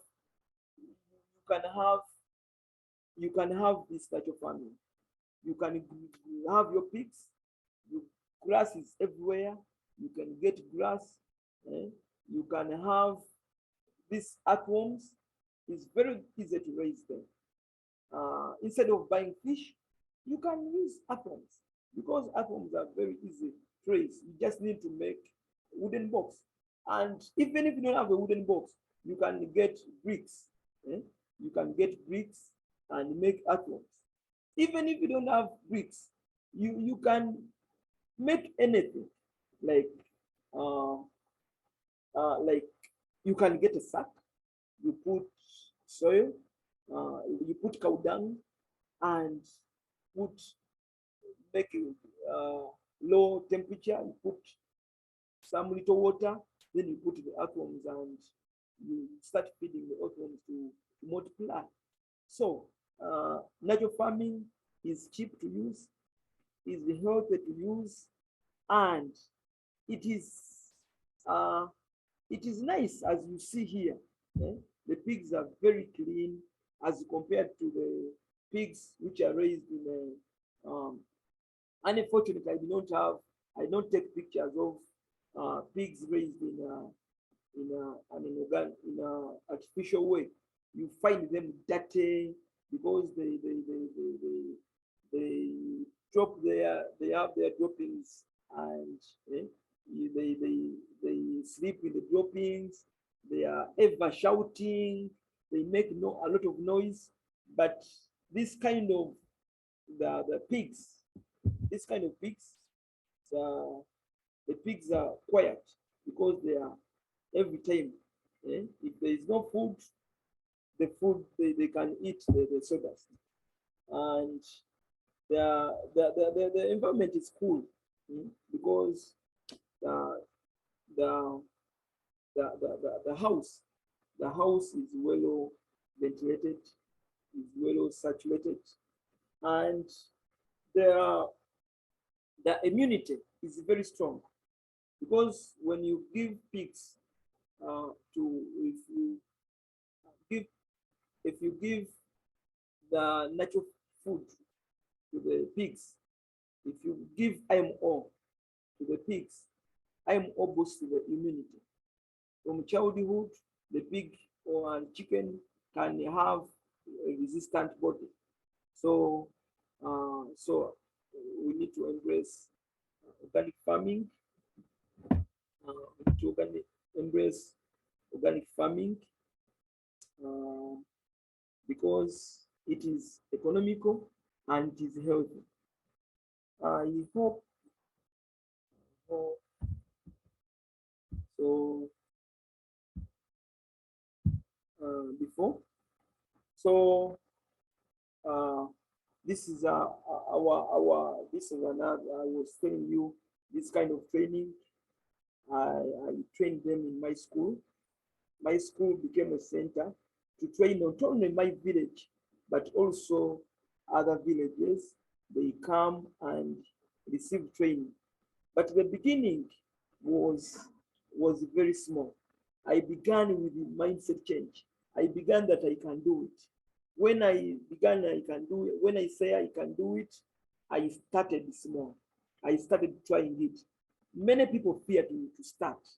this natural farming. You can have your pigs. Grass is everywhere. You can get grass. You can have these earthworms. It's very easy to raise them. Instead of buying fish, you can use earthworms, because earthworms are very easy to raise. You just need to make a wooden box. And even if you don't have a wooden box, you can get bricks. You can get bricks and make earthworms. Even if you don't have bricks, you can make anything. Like you can get a sack, you put soil, you put cow dung, and make low temperature, you put some little water, then you put the earthworms and you start feeding the earthworms to multiply. So natural farming is cheap to use, is healthy to use, and it is nice, as you see here. The pigs are very clean as compared to the pigs which are raised in a unfortunately, I don't take pictures of pigs raised in an artificial way. You find them dirty because they drop they have their droppings, and they sleep in the droppings. They are ever shouting. They make a lot of noise. But this kind of the pigs, this kind of pigs, the pigs are quiet because they are every time. If there is no food, the food they can eat the sawdust, and the environment is cool because the house is well ventilated, is well saturated, and the immunity is very strong, because when you give pigs if you give the natural food to the pigs, if you give IMO to the pigs, IMO boosts the immunity. From childhood, the pig or chicken can have a resistant body. So, so we need to embrace organic farming. We need to embrace organic farming because it is economical and it is healthy. I hope so. Before, so this is this is another. I was telling you this kind of training. I trained them in my school. My school became a center to train not only my village, but also other villages. They come and receive training. But the beginning was very small. I began with the mindset change. I began that I can do it. When I began I can do it, when I say I can do it, I started small. I started trying it. Many people fear to start.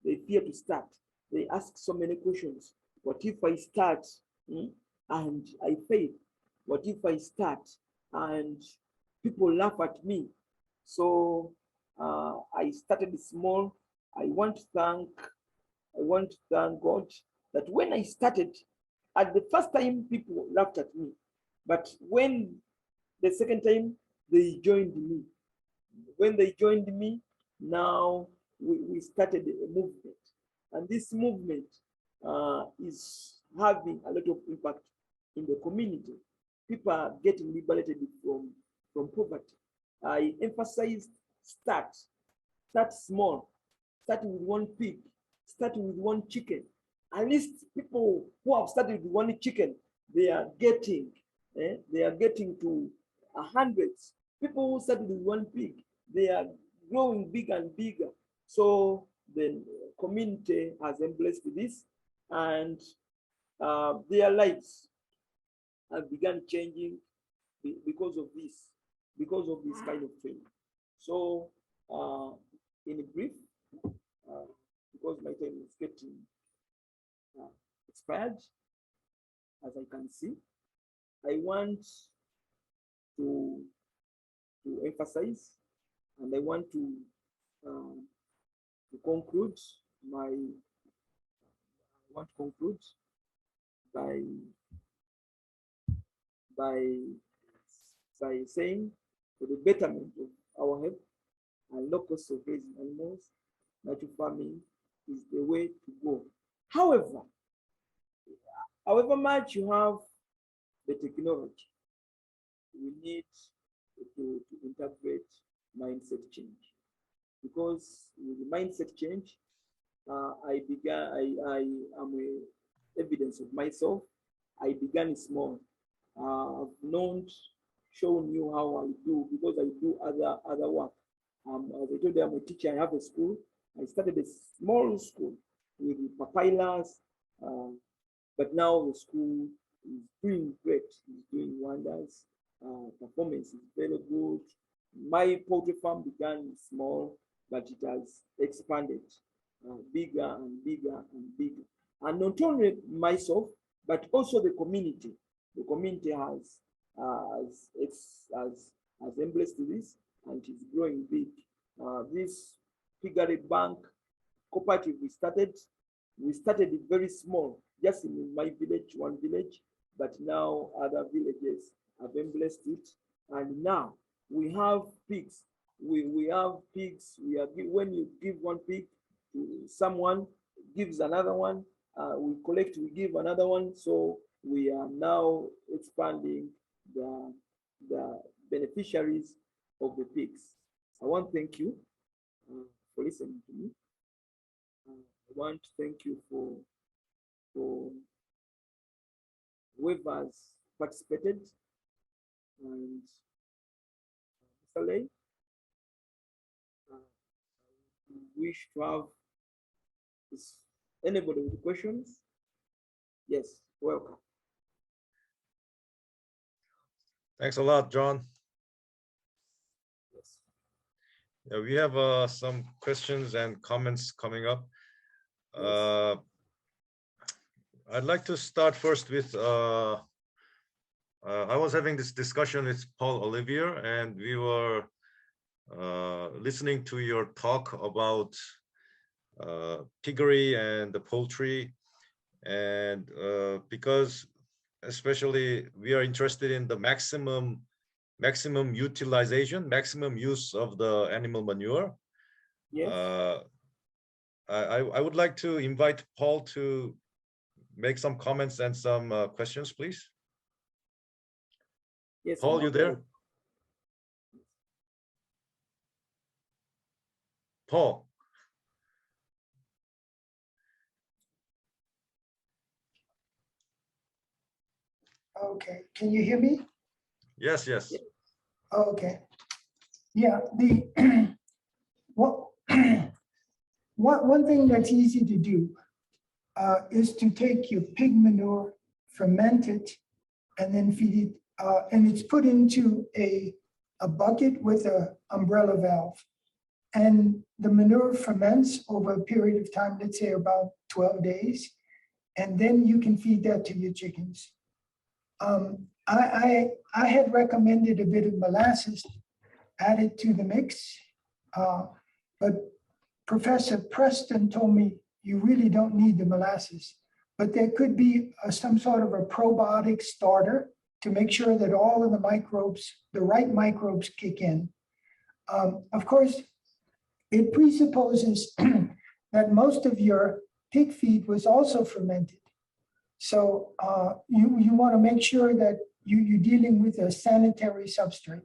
They fear to start. They ask so many questions. What if I start and I fail? What if I start and people laugh at me? So I started small. I want to thank God that when I started, at the first time people laughed at me, but when the second time they joined me, when they joined me, now we started a movement, and this movement is having a lot of impact in the community. People are getting liberated from poverty. I emphasized start small, start with one pig, start with one chicken. At least people who have started with one chicken, they are getting to hundreds. People who started with one pig, they are growing bigger and bigger. So the community has embraced this, and their lives have begun changing because of this kind of thing. So in brief, because my time is getting expired, as I can see, I want to emphasize, and I want to conclude by saying, for the betterment of our health and low cost of raising animals, natural farming is the way to go. However much you have the technology, we need to integrate mindset change, because with the mindset change, I am a evidence of myself. I began small. I've shown you how I do, because I do other work. As I told you, I'm a teacher. I have a school. I started a small school with papyrus, but now the school is doing great. It's doing wonders. Performance is very good. My poultry farm began small, but it has expanded bigger and bigger and bigger. And not only myself, but also the community. The community has embraced this, and is growing big. This Piggery Bank cooperative we started it very small, just in my village, one village, but now other villages have embraced it, and now we have pigs. We have pigs. When you give one pig to someone, gives another one. We collect, we give another one. So we are now expanding the beneficiaries of the pigs. I want to thank you for listening to me. I want to thank you for whoever's participated, and Mr. Lay, wish to have anybody with questions. Yes, welcome. Thanks a lot, John. Yes. Yeah, we have some questions and comments coming up. Yes. I'd like to start first with, I was having this discussion with Paul Olivier, and we were listening to your talk about piggery and the poultry, and because especially we are interested in the maximum utilization, maximum use of the animal manure. Yes. I would like to invite Paul to make some comments and some questions, please. Yes, Paul, you there? Paul. Okay, can you hear me? Yes, yes. Okay. Yeah, one thing that's easy to do is to take your pig manure, ferment it, and then feed it. And it's put into a bucket with an umbrella valve. And the manure ferments over a period of time, let's say about 12 days. And then you can feed that to your chickens. I had recommended a bit of molasses added to the mix, but Professor Preston told me you really don't need the molasses, but there could be some sort of a probiotic starter to make sure that all of the microbes, the right microbes kick in. Of course, it presupposes that most of your pig feed was also fermented. So you want to make sure that you're dealing with a sanitary substrate.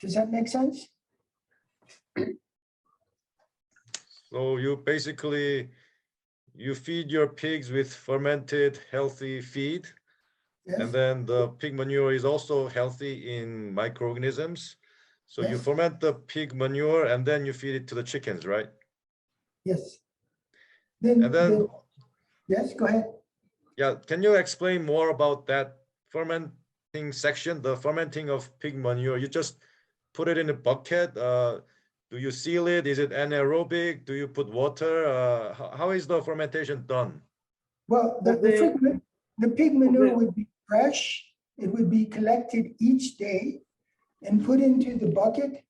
Does that make sense? So you basically, you feed your pigs with fermented, healthy feed. Yes. And then the pig manure is also healthy in microorganisms. So you Yes. ferment the pig manure and then you feed it to the chickens, right? Yes. Yes, go ahead. Yeah, can you explain more about that fermenting section, the fermenting of pig manure? You just put it in a bucket. Do you seal it? Is it anaerobic? Do you put water? How is the fermentation done? Well, the pig manure would be fresh. It would be collected each day and put into the bucket.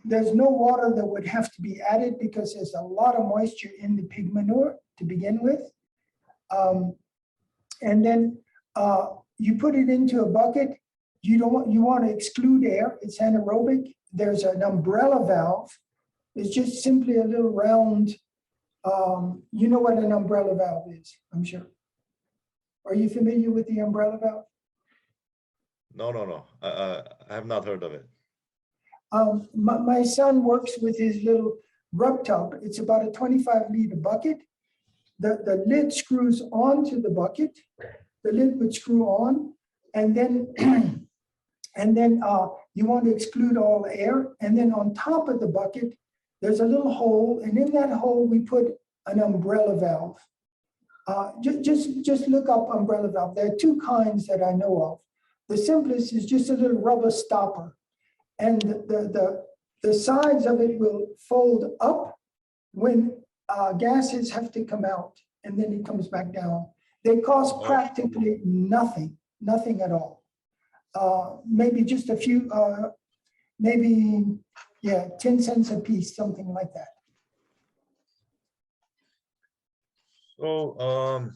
There's no water that would have to be added because there's a lot of moisture in the pig manure to begin with. And then you put it into a bucket. You want to exclude air. It's anaerobic. There's an umbrella valve. It's just simply a little round. You know what an umbrella valve is, I'm sure. Are you familiar with the umbrella valve? No. I have not heard of it. My son works with his little rub tub. It's about a 25-liter bucket. The lid screws onto the bucket. The lid would screw on, and then you want to exclude all the air. And then on top of the bucket, there's a little hole, and in that hole we put an umbrella valve. Just look up umbrella valve. There are two kinds that I know of. The simplest is just a little rubber stopper, and the sides of it will fold up when gases have to come out, and then it comes back down. They cost practically nothing at all. Maybe just a few, maybe 10 cents a piece, something like that. So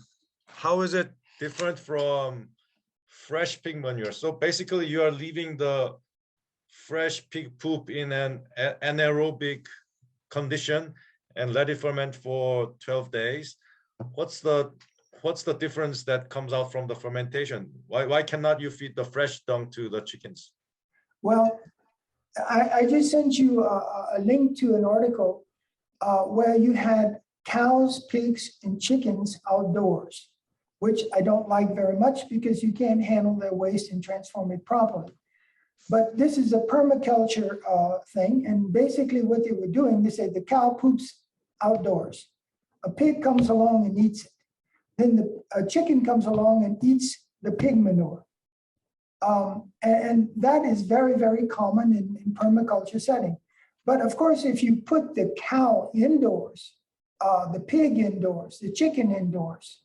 how is it different from fresh pig manure? So basically you are leaving the fresh pig poop in an anaerobic condition and let it ferment for 12 days. What's the difference that comes out from the fermentation? Why cannot you feed the fresh dung to the chickens? Well, I just sent you a link to an article where you had cows, pigs, and chickens outdoors, which I don't like very much because you can't handle their waste and transform it properly. But this is a permaculture thing. And basically what they were doing, they said the cow poops outdoors. A pig comes along and eats it. Then a chicken comes along and eats the pig manure. And that is very, very common in permaculture setting. But of course, if you put the cow indoors, the pig indoors, the chicken indoors,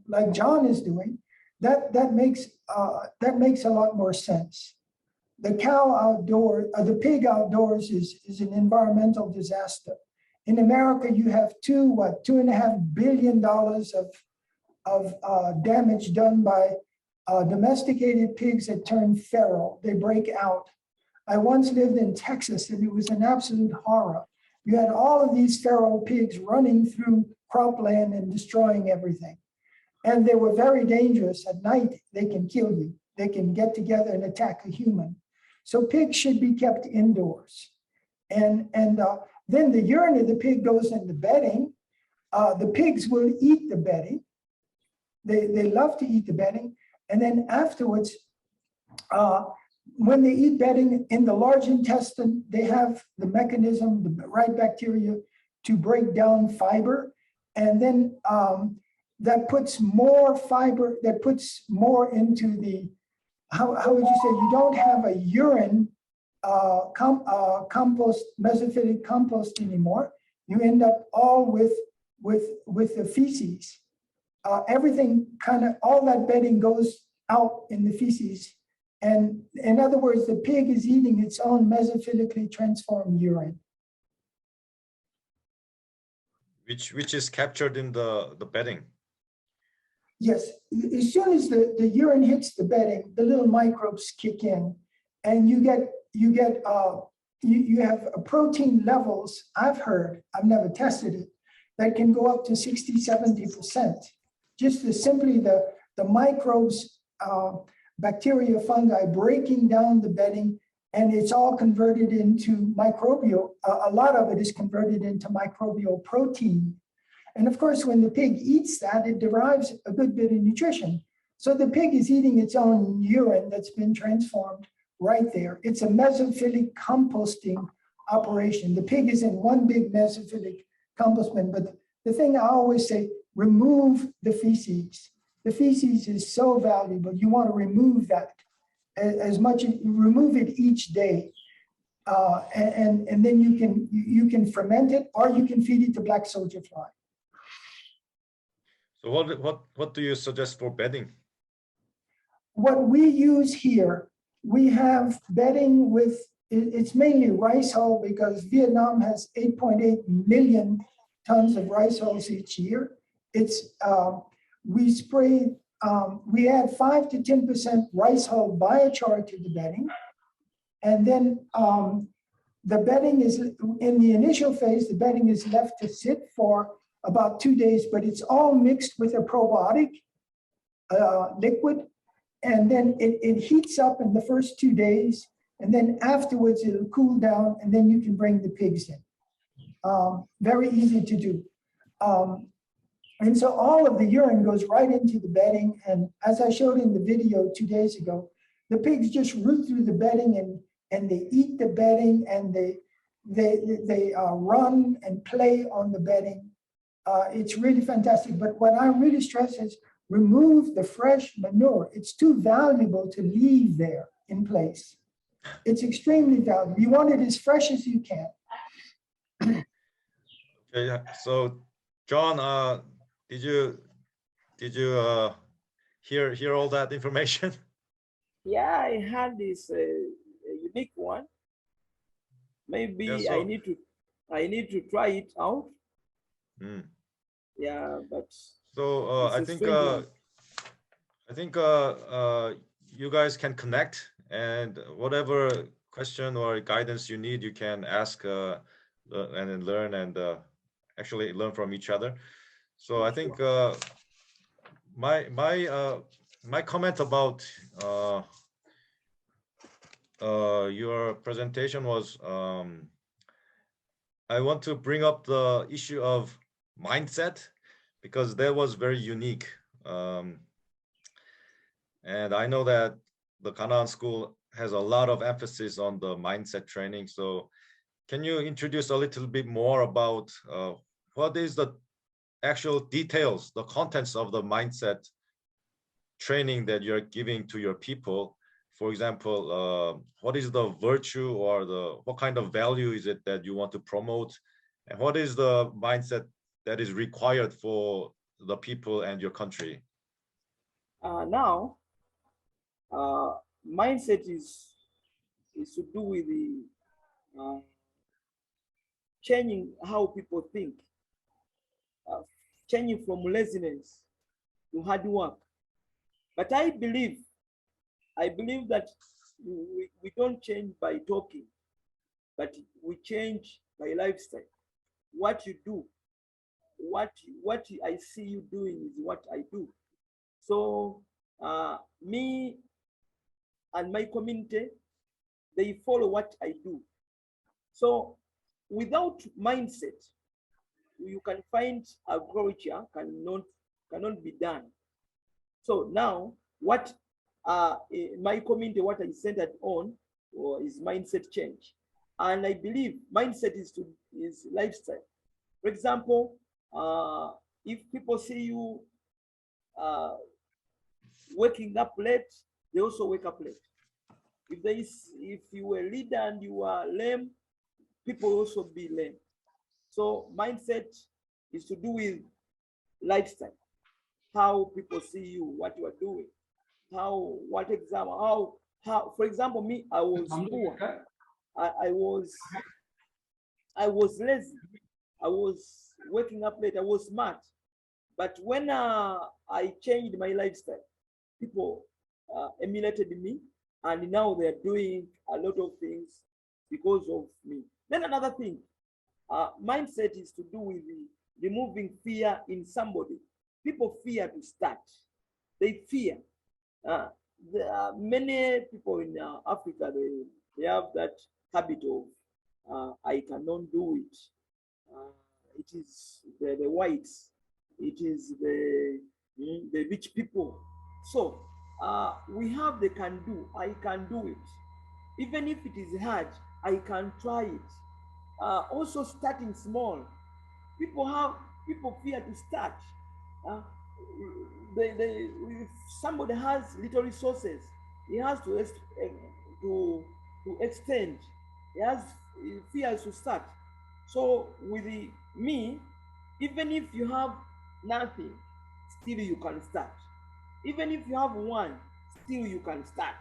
like John is doing, that makes a lot more sense. The cow outdoor, the pig outdoors is an environmental disaster. In America, you have $2.5 billion of damage done by domesticated pigs that turn feral. They break out. I once lived in Texas, and it was an absolute horror. You had all of these feral pigs running through cropland and destroying everything. And they were very dangerous. At night, they can kill you. They can get together and attack a human. So pigs should be kept indoors. And then the urine of the pig goes in the bedding. The pigs will eat the bedding. They love to eat the bedding. And then afterwards, when they eat bedding in the large intestine, they have the mechanism, the right bacteria to break down fiber. And then that puts more fiber, that puts more into the, how would you say, you don't have a urine compost, mesophilic compost anymore. You end up all with the feces. Everything kind of, all that bedding goes out in the feces. And in other words, the pig is eating its own mesophilically transformed urine. Which is captured in the bedding. Yes, as soon as the urine hits the bedding, the little microbes kick in, and you have protein levels, I've heard, I've never tested it, that can go up to 60, 70%. Just simply the microbes, bacteria, fungi breaking down the bedding, and it's all converted into microbial, a lot of it is converted into microbial protein. And of course, when the pig eats that, it derives a good bit of nutrition. So the pig is eating its own urine that's been transformed right there. It's a mesophilic composting operation. The pig is in one big mesophilic compost bin, but the thing I always say, remove the feces. The feces is so valuable. You want to remove that as much, remove it each day. And then you can ferment it, or you can feed it to black soldier fly. So what do you suggest for bedding? What we use here, we have bedding with, it's mainly rice hull, because Vietnam has 8.8 million tons of rice hulls each year. It's, we spray, we add 5 to 10% rice hull biochar to the bedding. And then the bedding is, in the initial phase, the bedding is left to sit for about 2 days, but it's all mixed with a probiotic liquid. And then it heats up in the first 2 days. And then afterwards, it'll cool down, and then you can bring the pigs in. Very easy to do. And so all of the urine goes right into the bedding. And as I showed in the video 2 days ago, the pigs just root through the bedding, and they eat the bedding, and they run and play on the bedding. It's really fantastic. But what I really stress is remove the fresh manure. It's too valuable to leave there in place. It's extremely valuable. You want it as fresh as you can. Okay, yeah. So, John, did you hear all that information? Yeah, I had this unique one. Maybe Yeah, so, I need to try it out. Mm. Yeah, but so I think you guys can connect, and whatever question or guidance you need, you can ask and then learn and actually learn from each other. So I think my comment about your presentation was I want to bring up the issue of mindset, because that was very unique. And I know that the Canaan School has a lot of emphasis on the mindset training. So can you introduce a little bit more about what is the actual details, the contents of the mindset training that you're giving to your people? For example, what is the virtue, or what kind of value is it that you want to promote? And what is the mindset that is required for the people and your country? Now, mindset is to do with the changing how people think, changing from laziness to hard work. But I believe that we don't change by talking, but we change by lifestyle. What you do, what I see you doing is what I do. So me and my community, they follow what I do. So without mindset, you can find agriculture cannot be done. So now what my community, what I centered on is mindset change. And I believe mindset is lifestyle. For example, If people see you waking up late, they also wake up late. If you were a leader and you are lame, people also be lame. So mindset is to do with lifestyle, how people see you, what you are doing, what example, how, for example, me, I was poor. I was lazy. I was waking up late. I was smart. But when I changed my lifestyle, people emulated me, and now they're doing a lot of things because of me. Then another thing, mindset is to do with removing fear in somebody. People fear to start. They fear. There are many people in Africa, they have that habit of, I cannot do it. It is the whites. It is the rich people. So we have the can do. I can do it. Even if it is hard, I can try it. Also starting small. People fear to start. If somebody has little resources, he has to extend. He fears to start. So with me, even if you have nothing, still you can start. Even if you have one, still you can start.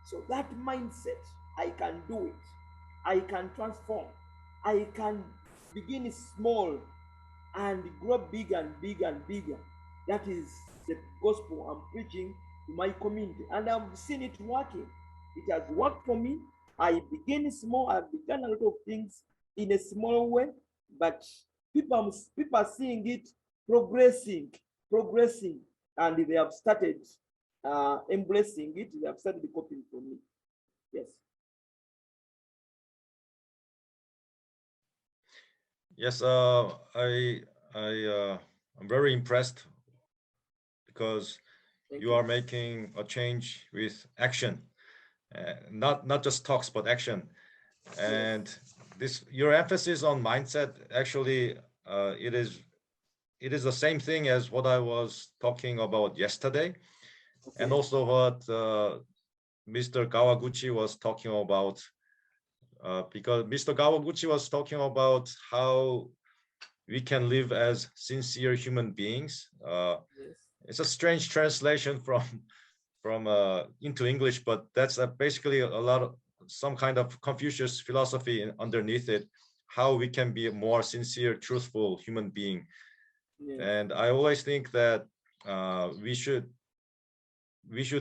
So that mindset, I can do it. I can transform. I can begin small and grow bigger and bigger and bigger. That is the gospel I'm preaching to my community. And I've seen it working. It has worked for me. I began small. I've begun a lot of things in a small way, but people are seeing it progressing, and they have started embracing it. They have started copying from me. Yes. Yes, I'm very impressed because you are making a change with action, not just talks but action. And this, your emphasis on mindset, actually, it is the same thing as what I was talking about yesterday, and also what Mr. Kawaguchi was talking about. Because Mr. Kawaguchi was talking about how we can live as sincere human beings. It's a strange translation from into English, but that's basically some kind of Confucius philosophy underneath it, how we can be a more sincere, truthful human being. And I always think that we should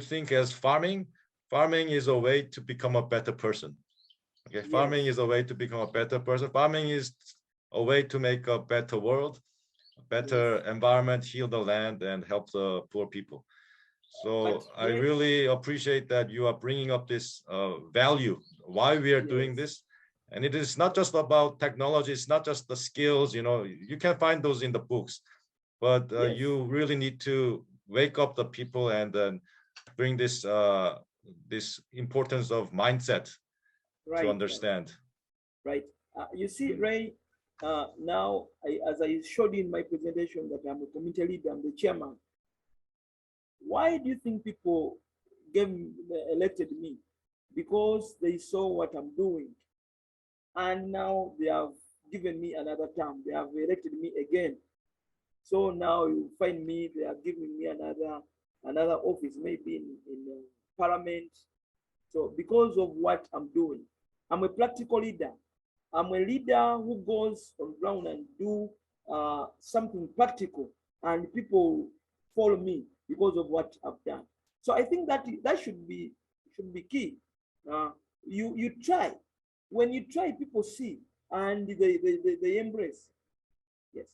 think as farming is a way to become a better person. Okay, farming is a way to become a better person. Farming is a way to make a better world, a better environment, heal the land, and help the poor people. So I really appreciate that you are bringing up this value, why we are doing this. And it is not just about technology. It's not just the skills, you can find those in the books, but you really need to wake up the people and then bring this importance of mindset to understand. Right. You see, Ray, now, as I showed in my presentation that I'm a community leader, I'm the chairman. Why do you think people elected me? Because they saw what I'm doing. And now they have given me another term. They have elected me again. So now you find me, they are giving me another office, maybe in parliament. So because of what I'm doing, I'm a practical leader. I'm a leader who goes on ground and do something practical, and people follow me because of what I've done. So I think that should be key. You try. When you try, people see and they embrace. Yes.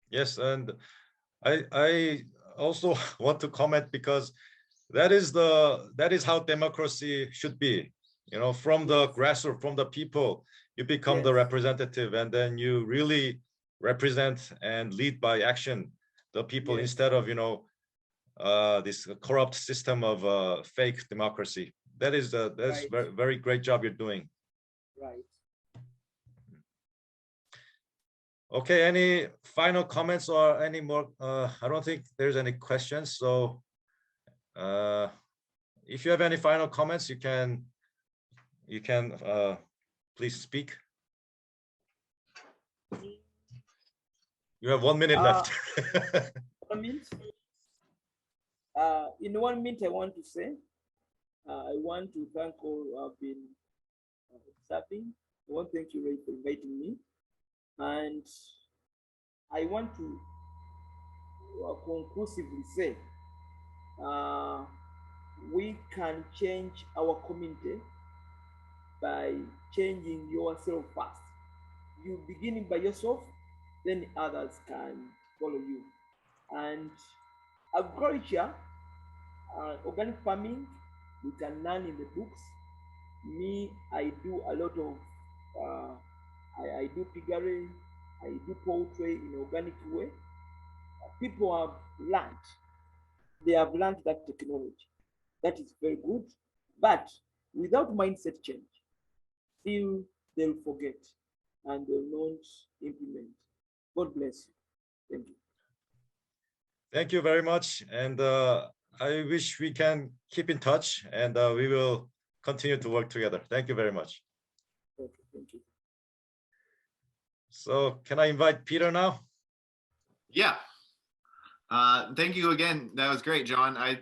Yes, and I also want to comment because that is how democracy should be. From the grassroots, from the people, you become the representative, and then you really represent and lead by action the people instead of this corrupt system of fake democracy. That's very, very great job you're doing. Right. Okay, any final comments or any more? I don't think there's any questions. So if you have any final comments, you can please speak. You have 1 minute left. 1 minute. In 1 minute, I want to say, I want to thank all who have been observing. I want to thank you, Ray, for inviting me. And I want to conclusively say, we can change our community by changing yourself first. You beginning by yourself, then others can follow you. And agriculture, organic farming, you can learn in the books. Me, I do a lot of, I do piggery, I do poultry in organic way. People have learned, they have learned that technology. That is very good, but without mindset change, still they'll forget and they'll not implement. God bless you. Thank you. Thank you very much. And I wish we can keep in touch, and we will continue to work together. Thank you very much. Okay, thank you. So can I invite Peter now? Yeah. Thank you again. That was great, John. I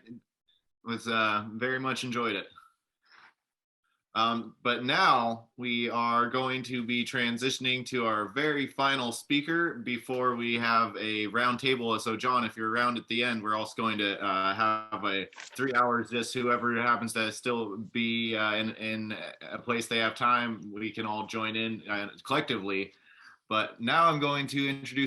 was very much enjoyed it. But now we are going to be transitioning to our very final speaker before we have a round table. So John, if you're around at the end, we're also going to have a 3 hours, just whoever happens to still be in a place they have time, we can all join in collectively. But now I'm going to introduce